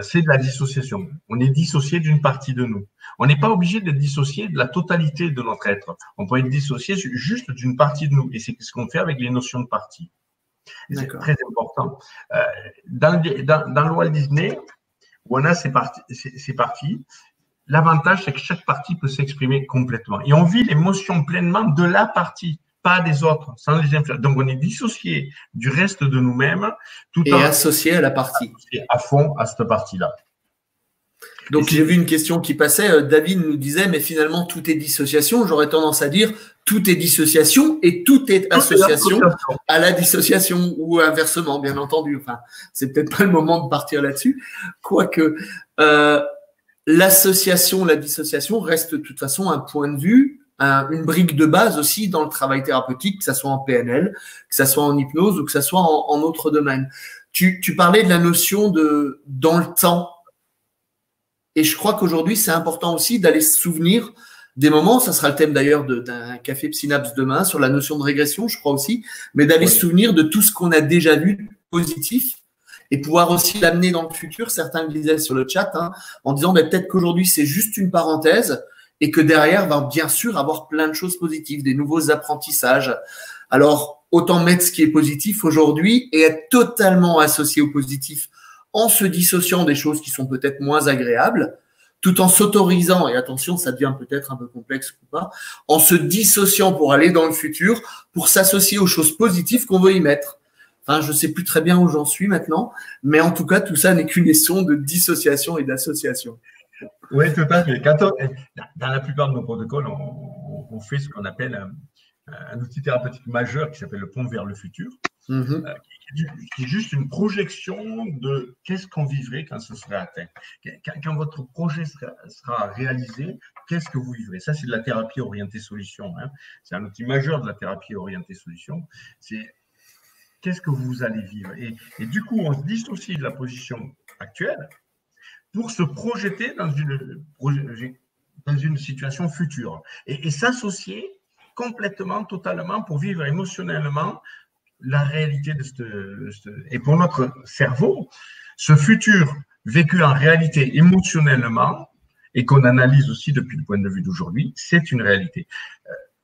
Speaker 1: C'est de la dissociation. On est dissocié d'une partie de nous. On n'est pas obligé d'être dissocié de la totalité de notre être. On peut être dissocié juste d'une partie de nous. Et c'est ce qu'on fait avec les notions de partie. C'est très important. Dans le Walt Disney, où on a ces parties, l'avantage, c'est que chaque partie peut s'exprimer complètement. Et on vit l'émotion pleinement de la partie, pas des autres, sans les influencer. Donc, on est dissocié du reste de nous-mêmes, tout en
Speaker 2: associé à la partie.
Speaker 1: À fond à cette partie-là.
Speaker 2: Donc, j'ai vu une question qui passait. David nous disait, mais finalement, tout est dissociation. J'aurais tendance à dire, tout est dissociation et tout est association à la dissociation ou inversement, bien entendu. Enfin, c'est peut-être pas le moment de partir là-dessus. Quoique, l'association, la dissociation reste de toute façon un point de vue, une brique de base aussi dans le travail thérapeutique, que ça soit en PNL, que ça soit en hypnose ou que ça soit en autre domaine. Tu parlais de la notion de dans le temps. Et je crois qu'aujourd'hui, c'est important aussi d'aller se souvenir des moments, ça sera le thème d'ailleurs d'un café Synapse demain, sur la notion de régression, je crois aussi, mais d'aller se souvenir de tout ce qu'on a déjà vu positif et pouvoir aussi l'amener dans le futur. Certains le disaient sur le chat, hein, en disant peut-être qu'aujourd'hui, c'est juste une parenthèse et que derrière, va bien sûr avoir plein de choses positives, des nouveaux apprentissages. Alors, autant mettre ce qui est positif aujourd'hui et être totalement associé au positif en se dissociant des choses qui sont peut-être moins agréables, tout en s'autorisant, et attention, ça devient peut-être un peu complexe ou pas, en se dissociant pour aller dans le futur, pour s'associer aux choses positives qu'on veut y mettre. Enfin, je ne sais plus très bien où j'en suis maintenant, mais en tout cas, tout ça n'est qu'une question de dissociation et d'association.
Speaker 1: Oui, tout à fait. Dans la plupart de nos protocoles, on fait ce qu'on appelle un outil thérapeutique majeur qui s'appelle le pont vers le futur. Qui est juste une projection de qu'est-ce qu'on vivrait quand ce serait atteint. Quand votre projet sera réalisé, qu'est-ce que vous vivrez? Ça, c'est de la thérapie orientée solution. Hein. C'est un outil majeur de la thérapie orientée solution. C'est qu'est-ce que vous allez vivre. Et du coup, on se dissocie de la position actuelle pour se projeter dans une situation future. Et s'associer complètement, totalement, pour vivre émotionnellement la réalité de et pour notre cerveau, ce futur vécu en réalité émotionnellement et qu'on analyse aussi depuis le point de vue d'aujourd'hui, c'est une réalité.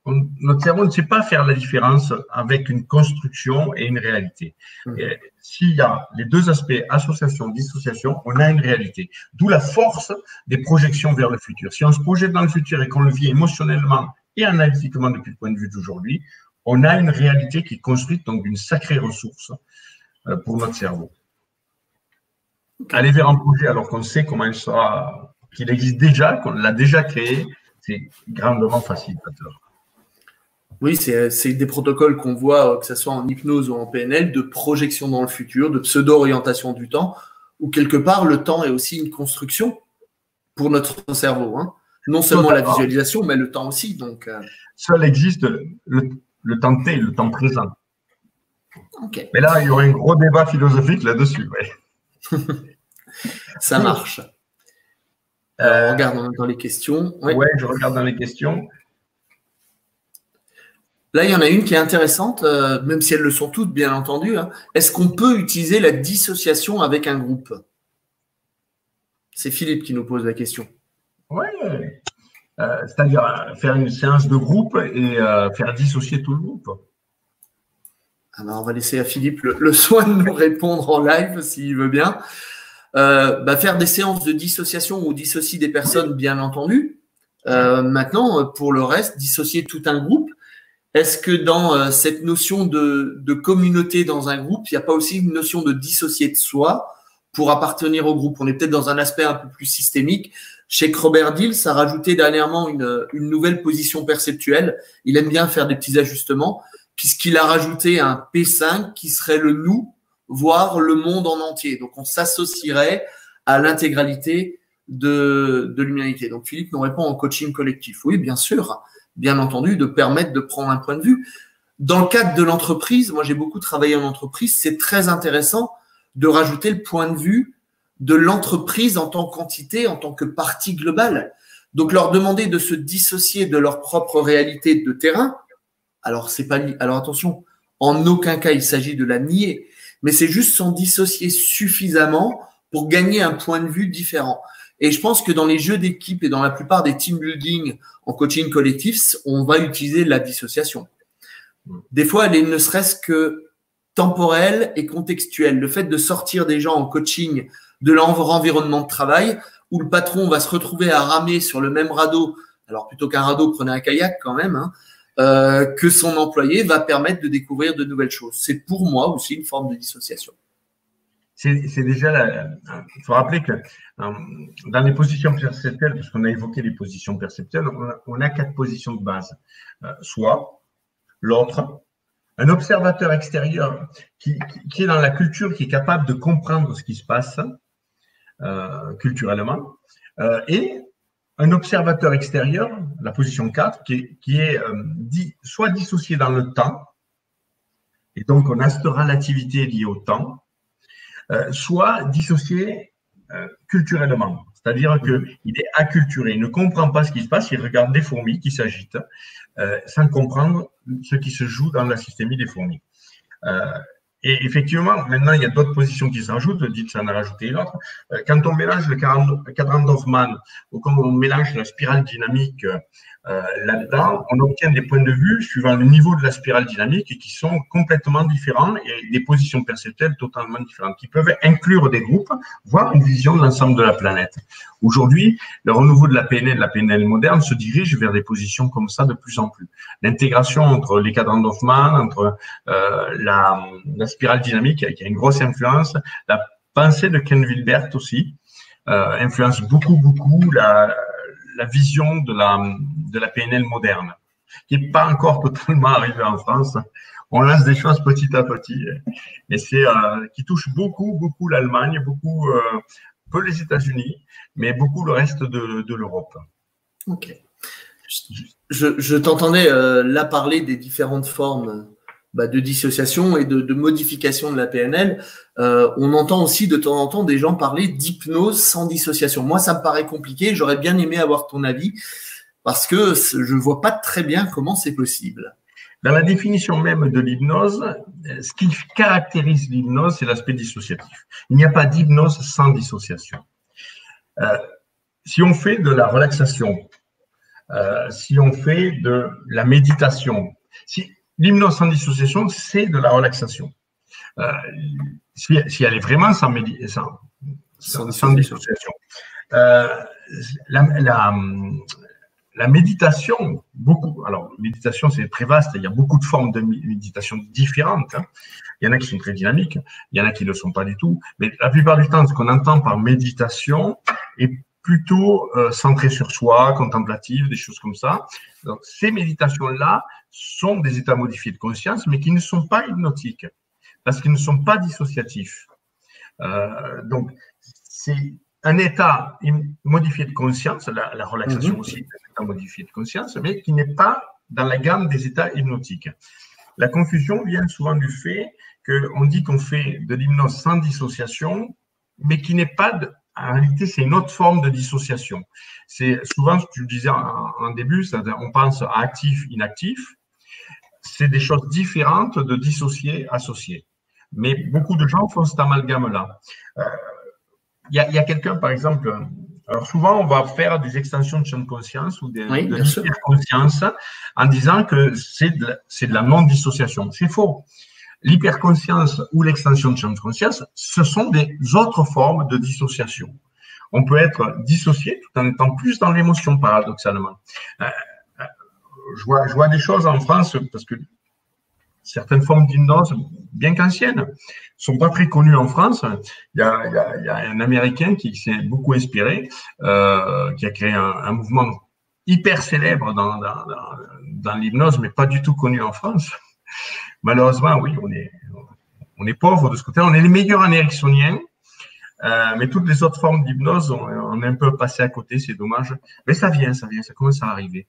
Speaker 1: Notre cerveau ne sait pas faire la différence avec une construction et une réalité. S'il y a les deux aspects, association, dissociation, on a une réalité. D'où la force des projections vers le futur. Si on se projette dans le futur et qu'on le vit émotionnellement et analytiquement depuis le point de vue d'aujourd'hui, on a une réalité qui est construite donc d'une sacrée ressource pour notre cerveau. Aller vers un projet alors qu'on sait comment il sera, qu'il existe déjà, qu'on l'a déjà créé, c'est grandement facilitateur.
Speaker 2: Oui, c'est des protocoles qu'on voit, que ce soit en hypnose ou en PNL, de projection dans le futur, de pseudo-orientation du temps, où quelque part, le temps est aussi une construction pour notre cerveau, hein. Non seulement la visualisation, mais le temps aussi. Donc,
Speaker 1: seul existe le temps T, le temps présent.
Speaker 2: Okay.
Speaker 1: Mais là, il y aurait un gros débat philosophique là-dessus. Ouais.
Speaker 2: Ça marche. Alors, on regarde dans les questions.
Speaker 1: Oui, je regarde dans les questions.
Speaker 2: Là, il y en a une qui est intéressante, même si elles le sont toutes, bien entendu, hein. Est-ce qu'on peut utiliser la dissociation avec un groupe? C'est Philippe qui nous pose la question.
Speaker 1: Oui, c'est-à-dire faire une séance de groupe et faire dissocier tout le groupe.
Speaker 2: Alors, on va laisser à Philippe le soin de nous répondre en live, s'il veut bien. Faire des séances de dissociation ou dissocier des personnes, bien entendu. Maintenant, pour le reste, dissocier tout un groupe. Est-ce que dans cette notion de communauté dans un groupe, il n'y a pas aussi une notion de dissocier de soi pour appartenir au groupe? On est peut-être dans un aspect un peu plus systémique. Chez Robert Dills a rajouté dernièrement une nouvelle position perceptuelle. Il aime bien faire des petits ajustements, puisqu'il a rajouté un P5 qui serait le nous, voire le monde en entier. Donc, on s'associerait à l'intégralité de l'humanité. Donc, Philippe nous répond en coaching collectif. Oui, bien sûr, bien entendu, de permettre de prendre un point de vue. Dans le cadre de l'entreprise, moi, j'ai beaucoup travaillé en entreprise, c'est très intéressant de rajouter le point de vue de l'entreprise en tant qu'entité, en tant que partie globale. Donc, leur demander de se dissocier de leur propre réalité de terrain. Alors, c'est pas, alors attention, en aucun cas il s'agit de la nier, mais c'est juste s'en dissocier suffisamment pour gagner un point de vue différent. Et je pense que dans les jeux d'équipe et dans la plupart des team building en coaching collectif, on va utiliser la dissociation. Des fois, elle est ne serait-ce que temporelle et contextuelle. Le fait de sortir des gens en coaching de leur environnement de travail où le patron va se retrouver à ramer sur le même radeau, alors plutôt qu'un radeau, prenez un kayak quand même, hein, que son employé va permettre de découvrir de nouvelles choses. C'est pour moi aussi une forme de dissociation.
Speaker 1: C'est déjà, il faut rappeler que dans les positions perceptuelles, parce qu'on a évoqué les positions perceptuelles, on a 4 positions de base. Soit l'autre, un observateur extérieur qui est dans la culture, qui est capable de comprendre ce qui se passe culturellement, et un observateur extérieur, la position 4, qui est soit dissocié dans le temps, et donc on a cette relativité liée au temps, soit dissocié culturellement. C'est-à-dire qu'il est acculturé, il ne comprend pas ce qui se passe, il regarde des fourmis qui s'agitent sans comprendre ce qui se joue dans la systémie des fourmis. Et effectivement, maintenant, il y a d'autres positions qui s'ajoutent, Dills en a rajouté une autre. Quand on mélange le cadran d'Hoffman ou quand on mélange la spirale dynamique là-dedans, on obtient des points de vue suivant le niveau de la spirale dynamique qui sont complètement différents et des positions perceptuelles totalement différentes, qui peuvent inclure des groupes, voire une vision de l'ensemble de la planète. Aujourd'hui, le renouveau de la PNL moderne se dirige vers des positions comme ça de plus en plus. L'intégration entre les cadrans d'Hoffman, entre la spirale dynamique qui a une grosse influence, la pensée de Ken Wilbert aussi influence beaucoup la vision de la PNL moderne, qui n'est pas encore totalement arrivée en France. On lance des choses petit à petit, mais c'est qui touche beaucoup l'Allemagne, peu les États-Unis, mais beaucoup le reste de l'Europe.
Speaker 2: Ok. Je t'entendais là parler des différentes formes de dissociation et de modification de la PNL. On entend aussi de temps en temps des gens parler d'hypnose sans dissociation. Moi, ça me paraît compliqué. J'aurais bien aimé avoir ton avis parce que je ne vois pas très bien comment c'est possible.
Speaker 1: Dans la définition même de l'hypnose, ce qui caractérise l'hypnose, c'est l'aspect dissociatif. Il n'y a pas d'hypnose sans dissociation. Si on fait de la relaxation, si on fait de la méditation, l'hypnose sans dissociation, c'est de la relaxation. Si elle est vraiment sans dissociation. La méditation, alors méditation c'est très vaste, il y a beaucoup de formes de méditation différentes. Hein. Il y en a qui sont très dynamiques, il y en a qui ne le sont pas du tout, mais la plupart du temps, ce qu'on entend par méditation est plutôt centré sur soi, contemplative, des choses comme ça. Donc, ces méditations-là sont des états modifiés de conscience, mais qui ne sont pas hypnotiques, parce qu'ils ne sont pas dissociatifs. Donc, c'est un état modifié de conscience, la relaxation aussi est un état modifié de conscience, mais qui n'est pas dans la gamme des états hypnotiques. La confusion vient souvent du fait qu'on dit qu'on fait de l'hypnose sans dissociation, mais qui n'est pas, en réalité, c'est une autre forme de dissociation. C'est souvent, ce que tu disais en début, on pense à actif, inactif. C'est des choses différentes de dissocier, associer. Mais beaucoup de gens font cet amalgame-là. Il y a quelqu'un, par exemple, alors souvent, on va faire des extensions de champ de conscience ou de l'hyperconscience en disant que c'est de la non-dissociation. C'est faux. L'hyperconscience ou l'extension de champ de conscience, ce sont des autres formes de dissociation. On peut être dissocié tout en étant plus dans l'émotion, paradoxalement. Je vois des choses en France, parce que certaines formes d'hypnose, bien qu'anciennes, ne sont pas très connues en France. Il y a un Américain qui s'est beaucoup inspiré, qui a créé un mouvement hyper célèbre dans l'hypnose, mais pas du tout connu en France. Malheureusement, oui, on est pauvre de ce côté. On est les meilleurs en ericksonien, mais toutes les autres formes d'hypnose, on est un peu passé à côté, c'est dommage. Mais ça vient, ça commence à arriver.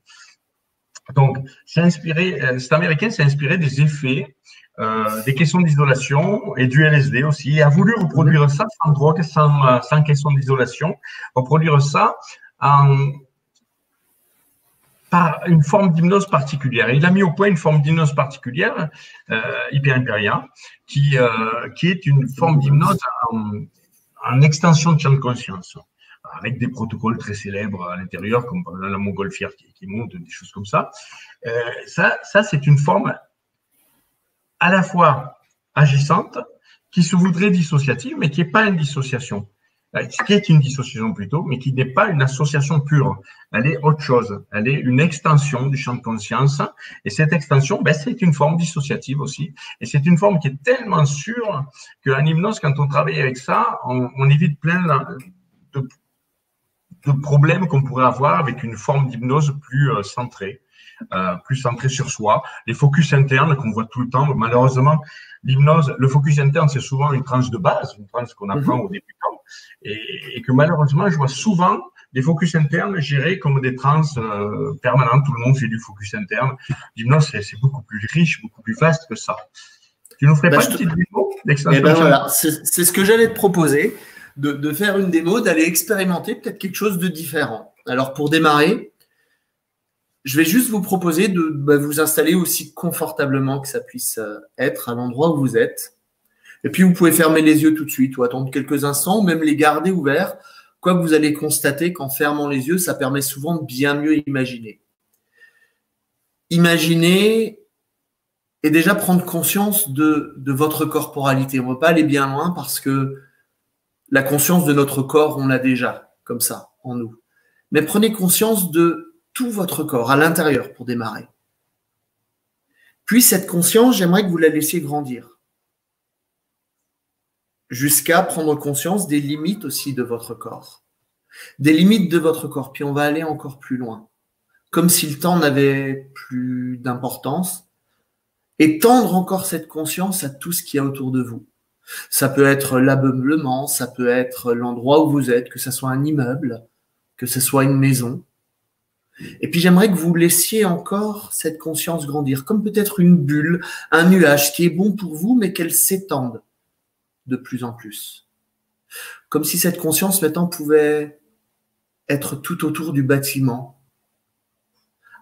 Speaker 1: Donc, cet Américain s'est inspiré des effets, des caissons d'isolation et du LSD aussi. Il a voulu reproduire ça sans drogue, sans caisson d'isolation, reproduire ça par une forme d'hypnose particulière. Et il a mis au point une forme d'hypnose particulière, Hyper-Imperia, qui est une forme d'hypnose en extension de champ de conscience, avec des protocoles très célèbres à l'intérieur, comme la montgolfière qui monte, des choses comme ça. Ça, c'est une forme à la fois agissante, qui se voudrait dissociative, mais qui n'est pas une dissociation. Qui est une dissociation plutôt, mais qui n'est pas une association pure. Elle est autre chose. Elle est une extension du champ de conscience. Et cette extension, c'est une forme dissociative aussi. Et c'est une forme qui est tellement sûre qu'en hypnose, quand on travaille avec ça, on évite plein de problèmes qu'on pourrait avoir avec une forme d'hypnose plus centrée sur soi. Les focus internes qu'on voit tout le temps, malheureusement, l'hypnose, le focus interne, c'est souvent une tranche de base, une tranche qu'on apprend aux débutants, et que malheureusement, je vois souvent des focus internes gérés comme des transes permanentes. Tout le monde fait du focus interne. L'hypnose, c'est beaucoup plus riche, beaucoup plus vaste que ça. Tu nous ferais pas une petite démo d'extension?
Speaker 2: Voilà, c'est ce que j'allais te proposer, de faire une démo, d'aller expérimenter peut-être quelque chose de différent. Alors, pour démarrer, je vais juste vous proposer de vous installer aussi confortablement que ça puisse être à l'endroit où vous êtes. Et puis, vous pouvez fermer les yeux tout de suite ou attendre quelques instants ou même les garder ouverts. Quoique vous allez constater qu'en fermant les yeux, ça permet souvent de bien mieux imaginer. Imaginer et déjà prendre conscience de votre corporalité. On ne va pas aller bien loin parce que la conscience de notre corps, on l'a déjà comme ça en nous. Mais prenez conscience de tout votre corps à l'intérieur pour démarrer. Puis cette conscience, j'aimerais que vous la laissiez grandir jusqu'à prendre conscience des limites aussi de votre corps. Des limites de votre corps. Puis on va aller encore plus loin. Comme si le temps n'avait plus d'importance. Et tendre encore cette conscience à tout ce qu'il y a autour de vous. Ça peut être l'ameublement, ça peut être l'endroit où vous êtes, que ce soit un immeuble, que ce soit une maison. Et puis j'aimerais que vous laissiez encore cette conscience grandir, comme peut-être une bulle, un nuage qui est bon pour vous, mais qu'elle s'étende de plus en plus. Comme si cette conscience maintenant pouvait être tout autour du bâtiment,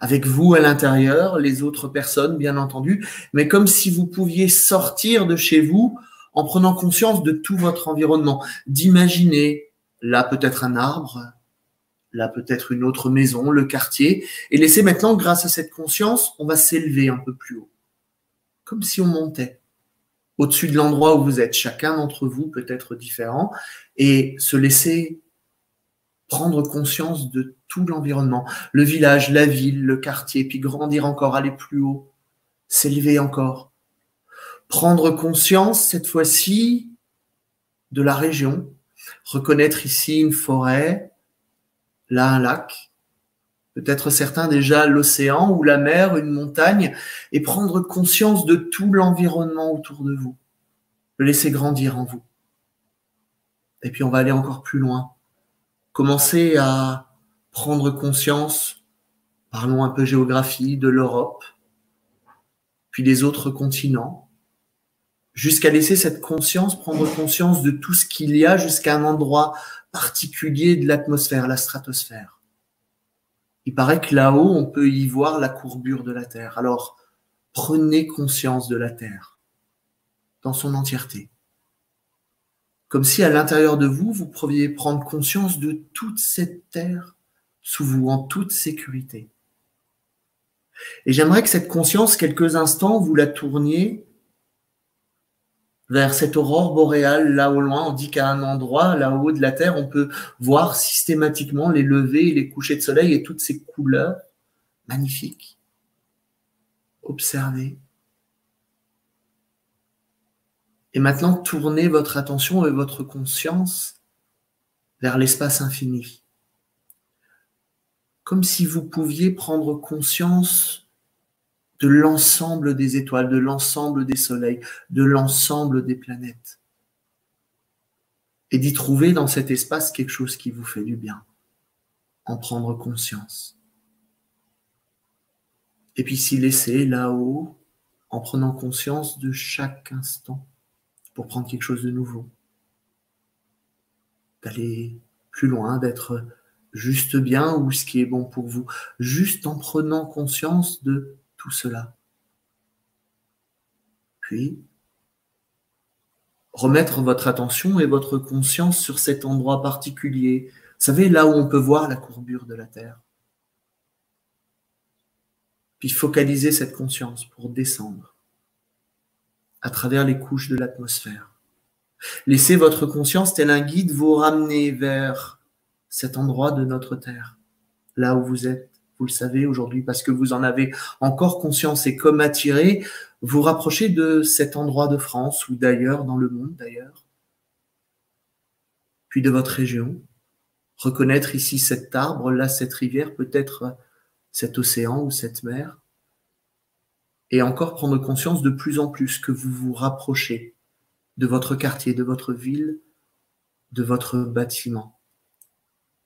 Speaker 2: avec vous à l'intérieur, les autres personnes bien entendu, mais comme si vous pouviez sortir de chez vous en prenant conscience de tout votre environnement, d'imaginer là peut-être un arbre, là peut-être une autre maison, le quartier, et laisser maintenant, grâce à cette conscience, on va s'élever un peu plus haut, comme si on montait au-dessus de l'endroit où vous êtes. Chacun d'entre vous peut être différent, et se laisser prendre conscience de tout l'environnement, le village, la ville, le quartier, puis grandir encore, aller plus haut, s'élever encore. Prendre conscience, cette fois-ci, de la région, reconnaître ici une forêt, là un lac, peut-être certains déjà l'océan ou la mer, une montagne, et prendre conscience de tout l'environnement autour de vous. Le laisser grandir en vous. Et puis on va aller encore plus loin. Commencez à prendre conscience, parlons un peu géographie, de l'Europe, puis des autres continents, jusqu'à laisser cette conscience prendre conscience de tout ce qu'il y a jusqu'à un endroit particulier de l'atmosphère, la stratosphère. Il paraît que là-haut, on peut y voir la courbure de la Terre. Alors, prenez conscience de la Terre dans son entièreté. Comme si à l'intérieur de vous, vous pouviez prendre conscience de toute cette Terre sous vous, en toute sécurité. Et j'aimerais que cette conscience, quelques instants, vous la tourniez vers cette aurore boréale, là au loin. On dit qu'à un endroit, là-haut de la Terre, on peut voir systématiquement les levées et les couchers de soleil et toutes ces couleurs magnifiques. Observez. Et maintenant, tournez votre attention et votre conscience vers l'espace infini. Comme si vous pouviez prendre conscience de l'ensemble des étoiles, de l'ensemble des soleils, de l'ensemble des planètes. Et d'y trouver dans cet espace quelque chose qui vous fait du bien. En prendre conscience. Et puis s'y laisser là-haut, en prenant conscience de chaque instant, pour prendre quelque chose de nouveau. D'aller plus loin, d'être juste bien ou ce qui est bon pour vous, juste en prenant conscience de tout cela. Puis, remettre votre attention et votre conscience sur cet endroit particulier. Vous savez, là où on peut voir la courbure de la Terre. Puis focaliser cette conscience pour descendre à travers les couches de l'atmosphère. Laissez votre conscience, tel un guide, vous ramener vers cet endroit de notre Terre, là où vous êtes. Vous le savez aujourd'hui parce que vous en avez encore conscience et comme attiré, vous rapprochez de cet endroit de France ou d'ailleurs, dans le monde d'ailleurs, puis de votre région. Reconnaître ici cet arbre, là cette rivière, peut-être cet océan ou cette mer. Et encore prendre conscience de plus en plus que vous vous rapprochez de votre quartier, de votre ville, de votre bâtiment.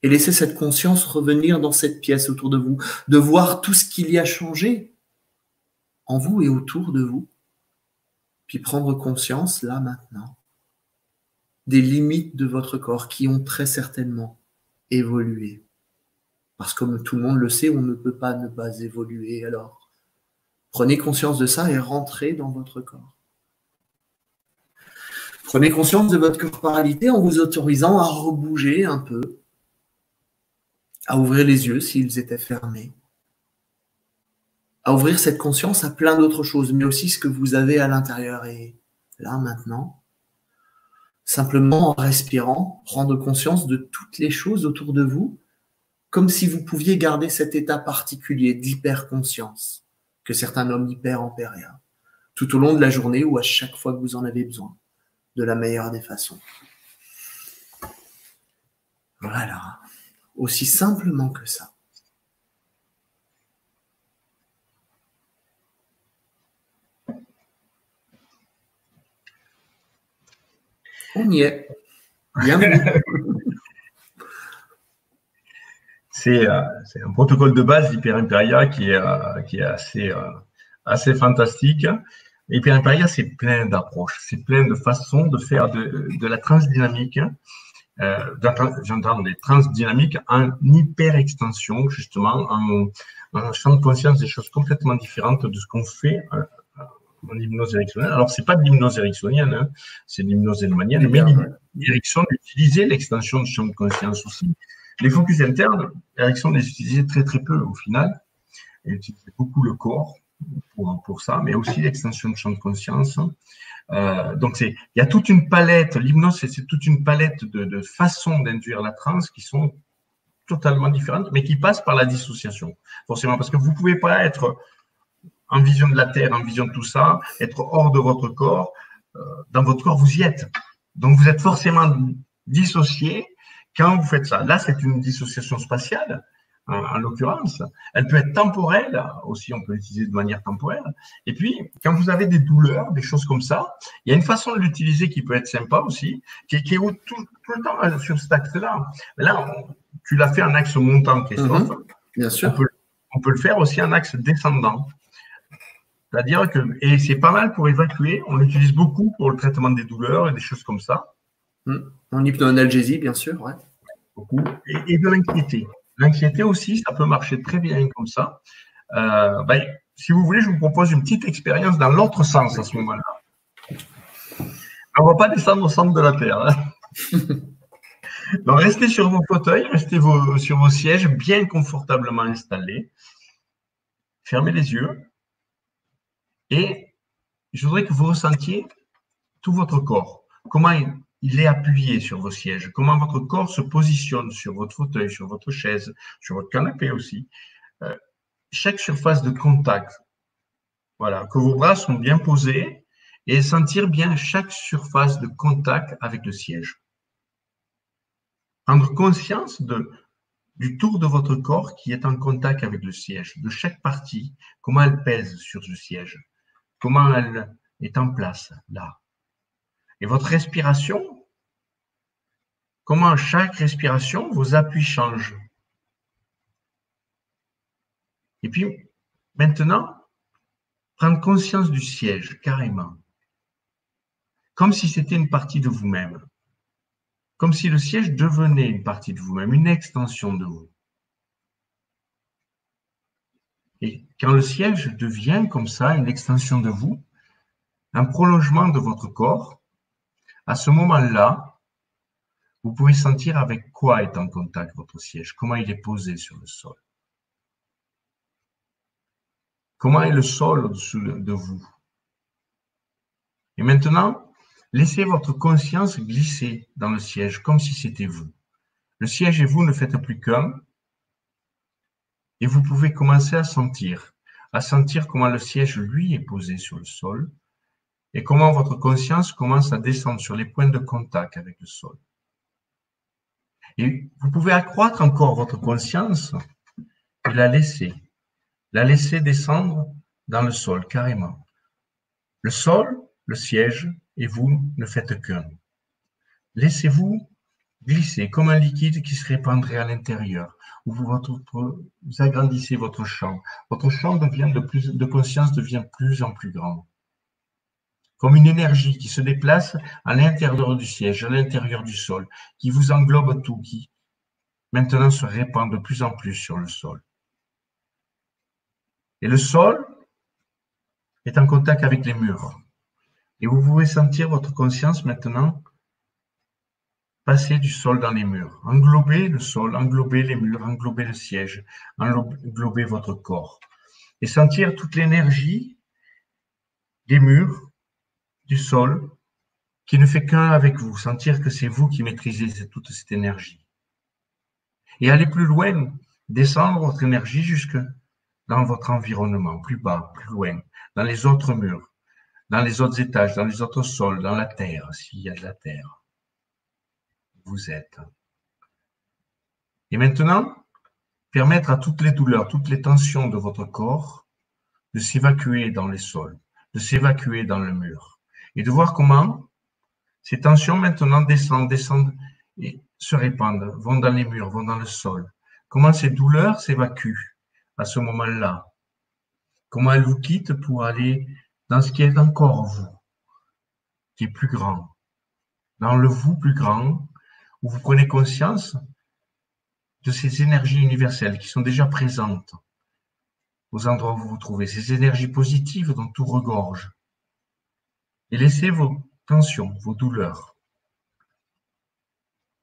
Speaker 2: Et laissez cette conscience revenir dans cette pièce autour de vous, de voir tout ce qu'il y a changé en vous et autour de vous, puis prendre conscience, là, maintenant, des limites de votre corps qui ont très certainement évolué. Parce que comme tout le monde le sait, on ne peut pas ne pas évoluer. Alors, prenez conscience de ça et rentrez dans votre corps. Prenez conscience de votre corporalité en vous autorisant à rebouger un peu, à ouvrir les yeux s'ils étaient fermés, à ouvrir cette conscience à plein d'autres choses, mais aussi ce que vous avez à l'intérieur. Et là, maintenant, simplement en respirant, prendre conscience de toutes les choses autour de vous, comme si vous pouviez garder cet état particulier d'hyper-conscience que certains nomment hyper-ampéria, tout au long de la journée ou à chaque fois que vous en avez besoin, de la meilleure des façons. Voilà. Aussi simplement que ça. On y est. Bienvenue.
Speaker 1: C'est un protocole de base d'Hyper-Imperia qui est assez fantastique. Hyper-Imperia, c'est plein d'approches, c'est plein de façons de faire de la transdynamique. J'entends des transdynamiques en hyper-extension, justement, en champ de conscience des choses complètement différentes de ce qu'on fait en hypnose ericksonienne. Alors, c'est pas de l'hypnose ericksonienne, hein, c'est de l'hypnose hellmanienne, mais Erickson utilisait l'extension de champ de conscience aussi. Les focus internes, Erickson les utilisait très très peu au final. Il utilisait beaucoup le corps pour ça, mais aussi l'extension de champ de conscience. Donc, il y a toute une palette, l'hypnose, c'est toute une palette de façons d'induire la transe qui sont totalement différentes, mais qui passent par la dissociation, forcément, parce que vous ne pouvez pas être en vision de la Terre, en vision de tout ça, être hors de votre corps. Dans votre corps, vous y êtes. Donc, vous êtes forcément dissocié quand vous faites ça. Là, c'est une dissociation spatiale, en l'occurrence. Elle peut être temporelle, aussi on peut l'utiliser de manière temporaire. Et puis, quand vous avez des douleurs, des choses comme ça, il y a une façon de l'utiliser qui peut être sympa aussi, qui est tout le temps sur cet axe-là. Là, tu l'as fait en axe montant, Christophe.
Speaker 2: Bien sûr.
Speaker 1: On peut le faire aussi en axe descendant. C'est-à-dire que, et c'est pas mal pour évacuer, on l'utilise beaucoup pour le traitement des douleurs et des choses comme ça.
Speaker 2: En hypnoanalgésie, bien sûr, ouais.
Speaker 1: Beaucoup. Et de l'anxiété. L'anxiété aussi, ça peut marcher très bien comme ça. Si vous voulez, je vous propose une petite expérience dans l'autre sens à ce moment-là. On ne va pas descendre au centre de la Terre. Hein. Donc, restez sur vos fauteuils, restez sur vos sièges bien confortablement installés. Fermez les yeux. Et je voudrais que vous ressentiez tout votre corps. Comment il est appuyé sur vos sièges, comment votre corps se positionne sur votre fauteuil, sur votre chaise, sur votre canapé aussi. Chaque surface de contact, voilà, que vos bras sont bien posés et sentir bien chaque surface de contact avec le siège. Prendre conscience du tour de votre corps qui est en contact avec le siège, de chaque partie, comment elle pèse sur le siège, comment elle est en place là. Et votre respiration, comment à chaque respiration, vos appuis changent. Et puis, maintenant, prendre conscience du siège, carrément. Comme si c'était une partie de vous-même. Comme si le siège devenait une partie de vous-même, une extension de vous. Et quand le siège devient comme ça, une extension de vous, un prolongement de votre corps, à ce moment-là, vous pouvez sentir avec quoi est en contact votre siège, comment il est posé sur le sol. Comment est le sol au-dessus de vous? Et maintenant, laissez votre conscience glisser dans le siège, comme si c'était vous. Le siège et vous ne faites plus qu'un. Et vous pouvez commencer à sentir comment le siège, lui, est posé sur le sol et comment votre conscience commence à descendre sur les points de contact avec le sol. Et vous pouvez accroître encore votre conscience et la laisser descendre dans le sol, carrément. Le sol, le siège, et vous ne faites qu'un. Laissez-vous glisser comme un liquide qui se répandrait à l'intérieur, où vous agrandissez votre champ. Votre champ de conscience devient de plus en plus grand. Comme une énergie qui se déplace à l'intérieur du siège, à l'intérieur du sol, qui vous englobe tout, qui maintenant se répand de plus en plus sur le sol. Et le sol est en contact avec les murs. Et vous pouvez sentir votre conscience maintenant passer du sol dans les murs, englober le sol, englober les murs, englober le siège, englober votre corps. Et sentir toute l'énergie des murs, du sol, qui ne fait qu'un avec vous. Sentir que c'est vous qui maîtrisez toute cette énergie. Et aller plus loin, descendre votre énergie jusque dans votre environnement, plus bas, plus loin, dans les autres murs, dans les autres étages, dans les autres sols, dans la terre, s'il y a de la terre. Vous êtes. Et maintenant, permettre à toutes les douleurs, toutes les tensions de votre corps de s'évacuer dans les sols, de s'évacuer dans le mur. Et de voir comment ces tensions maintenant descendent et se répandent, vont dans les murs, vont dans le sol. Comment ces douleurs s'évacuent à ce moment-là. Comment elles vous quittent pour aller dans ce qui est encore vous, qui est plus grand. Dans le vous plus grand, où vous prenez conscience de ces énergies universelles qui sont déjà présentes aux endroits où vous vous trouvez, ces énergies positives dont tout regorge. Et laissez vos tensions, vos douleurs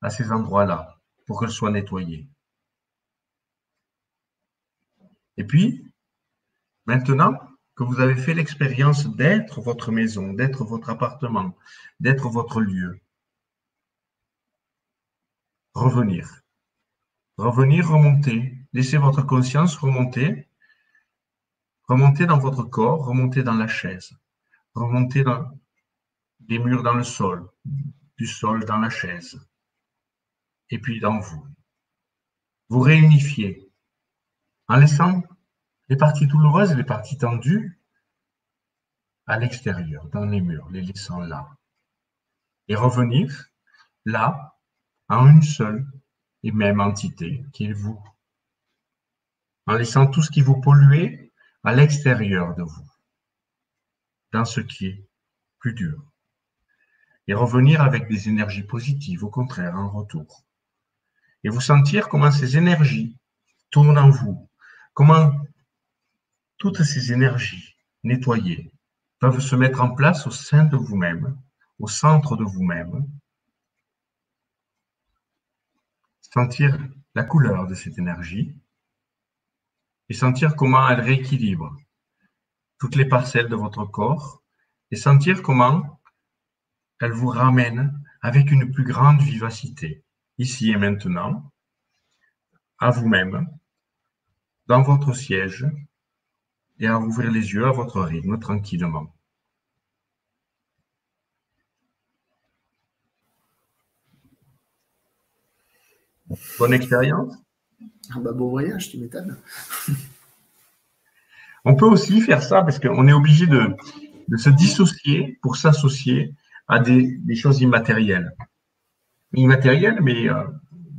Speaker 1: à ces endroits-là pour qu'elles soient nettoyées. Et puis, maintenant que vous avez fait l'expérience d'être votre maison, d'être votre appartement, d'être votre lieu, revenir, remonter, laissez votre conscience remonter dans votre corps, remonter dans la chaise, remonter dans des murs dans le sol, du sol dans la chaise, et puis dans vous. Vous réunifiez en laissant les parties douloureuses et les parties tendues à l'extérieur, dans les murs, les laissant là. Et revenir là, en une seule et même entité, qui est vous. En laissant tout ce qui vous pollue à l'extérieur de vous, dans ce qui est plus dur. Et revenir avec des énergies positives, au contraire, en retour. Et vous sentir comment ces énergies tournent en vous, comment toutes ces énergies nettoyées peuvent se mettre en place au sein de vous-même, au centre de vous-même. Sentir la couleur de cette énergie et sentir comment elle rééquilibre toutes les parcelles de votre corps et sentir comment elle vous ramène avec une plus grande vivacité, ici et maintenant, à vous-même, dans votre siège, et à ouvrir les yeux à votre rythme, tranquillement. Bonne expérience.
Speaker 2: Ah bah bon voyage, tu m'étonnes.
Speaker 1: On peut aussi faire ça parce qu'on est obligé de se dissocier pour s'associer à des choses immatérielles. Immatérielles, mais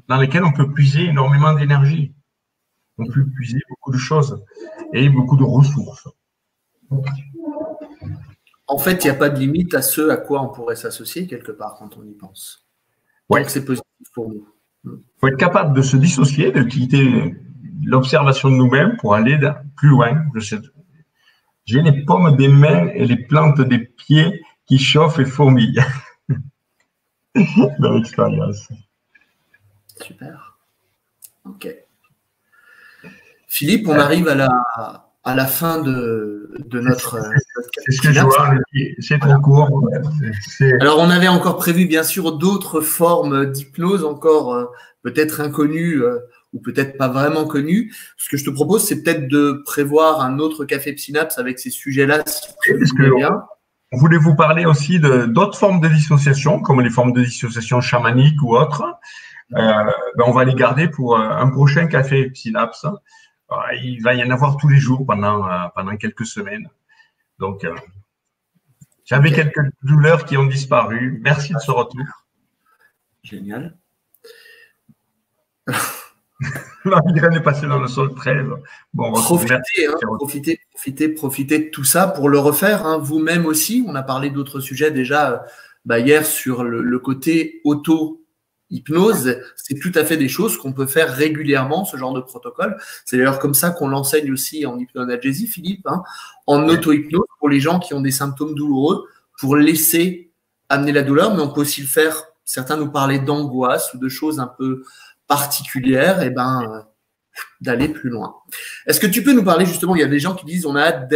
Speaker 1: dans lesquelles on peut puiser énormément d'énergie. On peut puiser beaucoup de choses et beaucoup de ressources.
Speaker 2: En fait, il n'y a pas de limite à ce à quoi on pourrait s'associer quelque part quand on y pense.
Speaker 1: Ouais.
Speaker 2: Donc, c'est positif pour nous.
Speaker 1: Il faut être capable de se dissocier, de quitter l'observation de nous-mêmes pour aller plus loin. J'ai les pommes des mains et les plantes des pieds qui chauffent et fourmillent. Dans l'expérience.
Speaker 2: Super. Ok. Philippe, on arrive à la fin de notre.
Speaker 1: C'est ce que je vois, c'est trop court.
Speaker 2: Alors, on avait encore prévu, bien sûr, d'autres formes d'hypnose, encore peut-être inconnues ou peut-être pas vraiment connues. Ce que je te propose, c'est peut-être de prévoir un autre Café Psynaps avec ces sujets-là.
Speaker 1: On voulait vous parler aussi d'autres formes de dissociation, comme les formes de dissociation chamanique ou autres. On va les garder pour un prochain Café Psynaps. Il va y en avoir tous les jours pendant quelques semaines. Donc, j'avais quelques douleurs qui ont disparu. Merci de ce retour.
Speaker 2: Génial.
Speaker 1: La migraine est passée dans le sol 13. Bon,
Speaker 2: profitez de tout ça pour le refaire. Hein. Vous-même aussi, on a parlé d'autres sujets déjà hier sur le côté auto-hypnose. C'est tout à fait des choses qu'on peut faire régulièrement, ce genre de protocole. C'est d'ailleurs comme ça qu'on l'enseigne aussi en hypnoanalgésie, Philippe, hein, en auto-hypnose pour les gens qui ont des symptômes douloureux, pour laisser amener la douleur, mais on peut aussi le faire. Certains nous parlaient d'angoisse ou de choses un peu particulière, d'aller plus loin. Est-ce que tu peux nous parler justement, il y a des gens qui disent on a hâte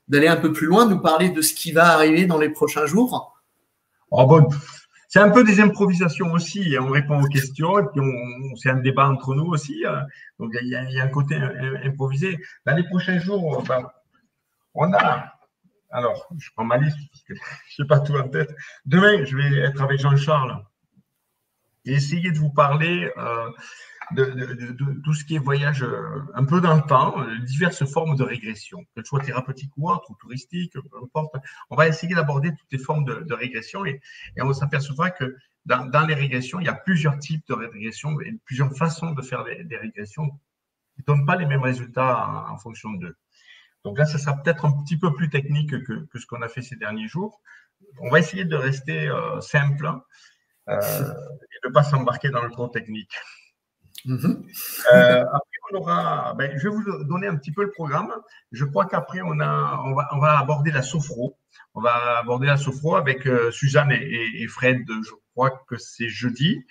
Speaker 2: d'aller un peu plus loin, nous parler de ce qui va arriver dans les prochains jours?
Speaker 1: C'est un peu des improvisations aussi, on répond aux questions et puis c'est un débat entre nous aussi, donc il y a un côté improvisé. Dans les prochains jours, on a, alors je prends ma liste parce que je n'ai pas tout en tête. Demain, je vais être avec Jean-Charles et essayer de vous parler de tout ce qui est voyage un peu dans le temps, diverses formes de régression, que ce soit thérapeutique ou autre, ou touristique, peu importe. On va essayer d'aborder toutes les formes de régression et on s'apercevra que dans les régressions, il y a plusieurs types de régressions et plusieurs façons de faire des régressions qui ne donnent pas les mêmes résultats en fonction d'eux. Donc là, ça sera peut-être un petit peu plus technique que ce qu'on a fait ces derniers jours. On va essayer de rester simple et de ne pas s'embarquer dans le trop technique. Après, on aura, je vais vous donner un petit peu le programme. Je crois qu'après, on va aborder la sophro. On va aborder la sophro avec Suzanne et Fred. Je crois que c'est jeudi.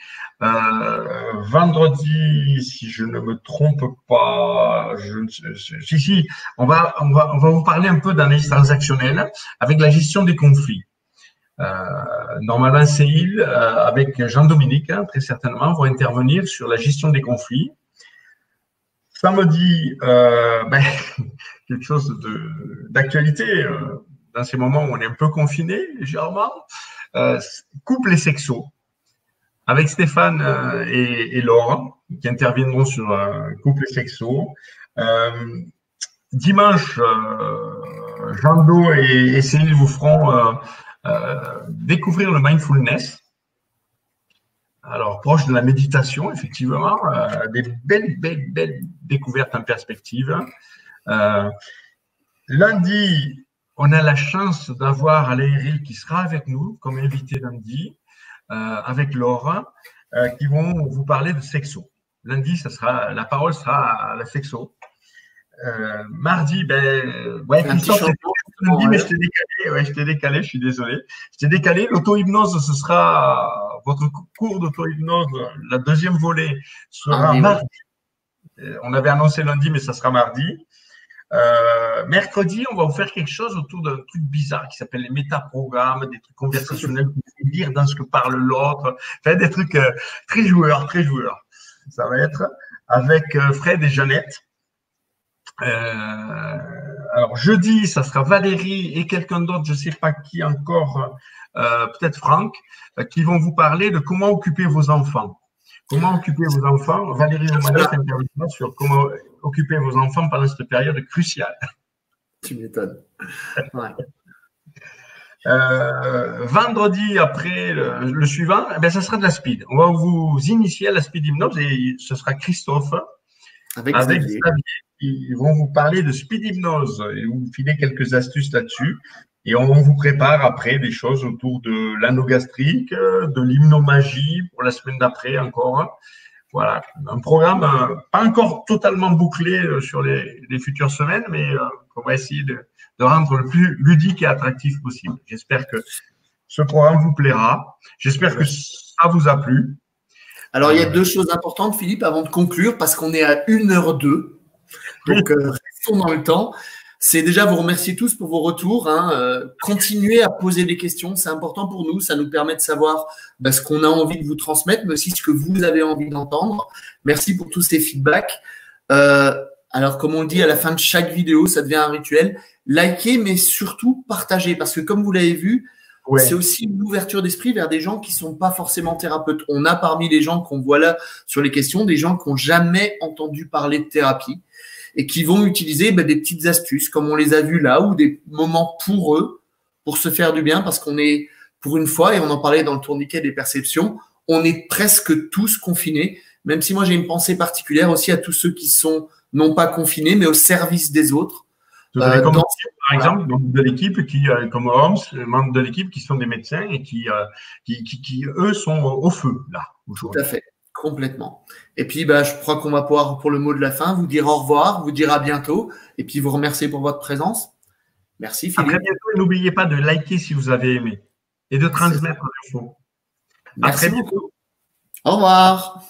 Speaker 1: Vendredi, si je ne me trompe pas, si, on va vous parler un peu d'analyse transactionnelle avec la gestion des conflits. Normalement, Céline, avec Jean-Dominique, très certainement, vont intervenir sur la gestion des conflits. Samedi, quelque chose d'actualité dans ces moments où on est un peu confiné, légèrement. Couple et sexo, avec Stéphane et Laure. qui interviendront sur couple sexo. Dimanche, Jean-Do et Céline vous feront découvrir le mindfulness. Alors, proche de la méditation, effectivement, des belles découvertes en perspective. Lundi, on a la chance d'avoir Alain Héril qui sera avec nous comme invité lundi, avec Laura, qui vont vous parler de sexo. Lundi, la parole sera à la sexo. Mardi, Christophe, lundi, mais je t'ai décalé. Ouais, je t'ai décalé, je suis désolé. Je t'ai décalé. L'auto-hypnose, ce sera votre cours d'auto-hypnose. La deuxième volet sera mardi. On avait annoncé lundi, mais ça sera mardi. Mercredi, on va vous faire quelque chose autour d'un truc bizarre qui s'appelle les métaprogrammes, des trucs conversationnels pour lire dans ce que parle l'autre. Enfin, des trucs très joueurs. Ça va être avec Fred et Jeannette. Alors, jeudi, ça sera Valérie et quelqu'un d'autre, je ne sais pas qui encore, peut-être Franck, qui vont vous parler de comment occuper vos enfants. Comment occuper vos enfants. Valérie Romanet interviendra sur comment occuper vos enfants pendant cette période cruciale.
Speaker 2: Tu m'étonnes. Ouais.
Speaker 1: Vendredi, après le suivant, ça sera de la speed. On va vous initier à la speed hypnose et ce sera Christophe avec Xavier. Ils vont vous parler de speed hypnose et vous filer quelques astuces là-dessus. Et on vous prépare après des choses autour de l'anneau gastrique, de l'hypnomagie pour la semaine d'après encore. Voilà, un programme pas encore totalement bouclé sur les futures semaines, mais on va essayer de rendre le plus ludique et attractif possible. J'espère que ce programme vous plaira. J'espère que ça vous a plu.
Speaker 2: Alors, il y a deux choses importantes, Philippe, avant de conclure, parce qu'on est à 1h02. Donc, restons dans le temps. C'est déjà vous remercier tous pour vos retours. Continuez à poser des questions, c'est important pour nous. Ça nous permet de savoir ce qu'on a envie de vous transmettre, mais aussi ce que vous avez envie d'entendre. Merci pour tous ces feedbacks. Alors, comme on le dit à la fin de chaque vidéo, ça devient un rituel. Likez, mais surtout partagez, parce que comme vous l'avez vu, c'est aussi une ouverture d'esprit vers des gens qui ne sont pas forcément thérapeutes. On a parmi les gens qu'on voit là sur les questions, des gens qui n'ont jamais entendu parler de thérapie et qui vont utiliser des petites astuces, comme on les a vues là, ou des moments pour eux, pour se faire du bien, parce qu'on est, pour une fois, et on en parlait dans le tourniquet des perceptions, on est presque tous confinés, même si moi j'ai une pensée particulière aussi à tous ceux qui sont non pas confinés, mais au service des autres.
Speaker 1: Par exemple, de l'équipe comme Holmes, membres de l'équipe qui sont des médecins et qui eux, sont au feu, là.
Speaker 2: Tout à fait, complètement. Et puis, je crois qu'on va pouvoir, pour le mot de la fin, vous dire au revoir, vous dire à bientôt, et puis vous remercier pour votre présence. Merci, Philippe.
Speaker 1: À très bientôt, et n'oubliez pas de liker si vous avez aimé et de transmettre l'info. À très bientôt.
Speaker 2: Au revoir.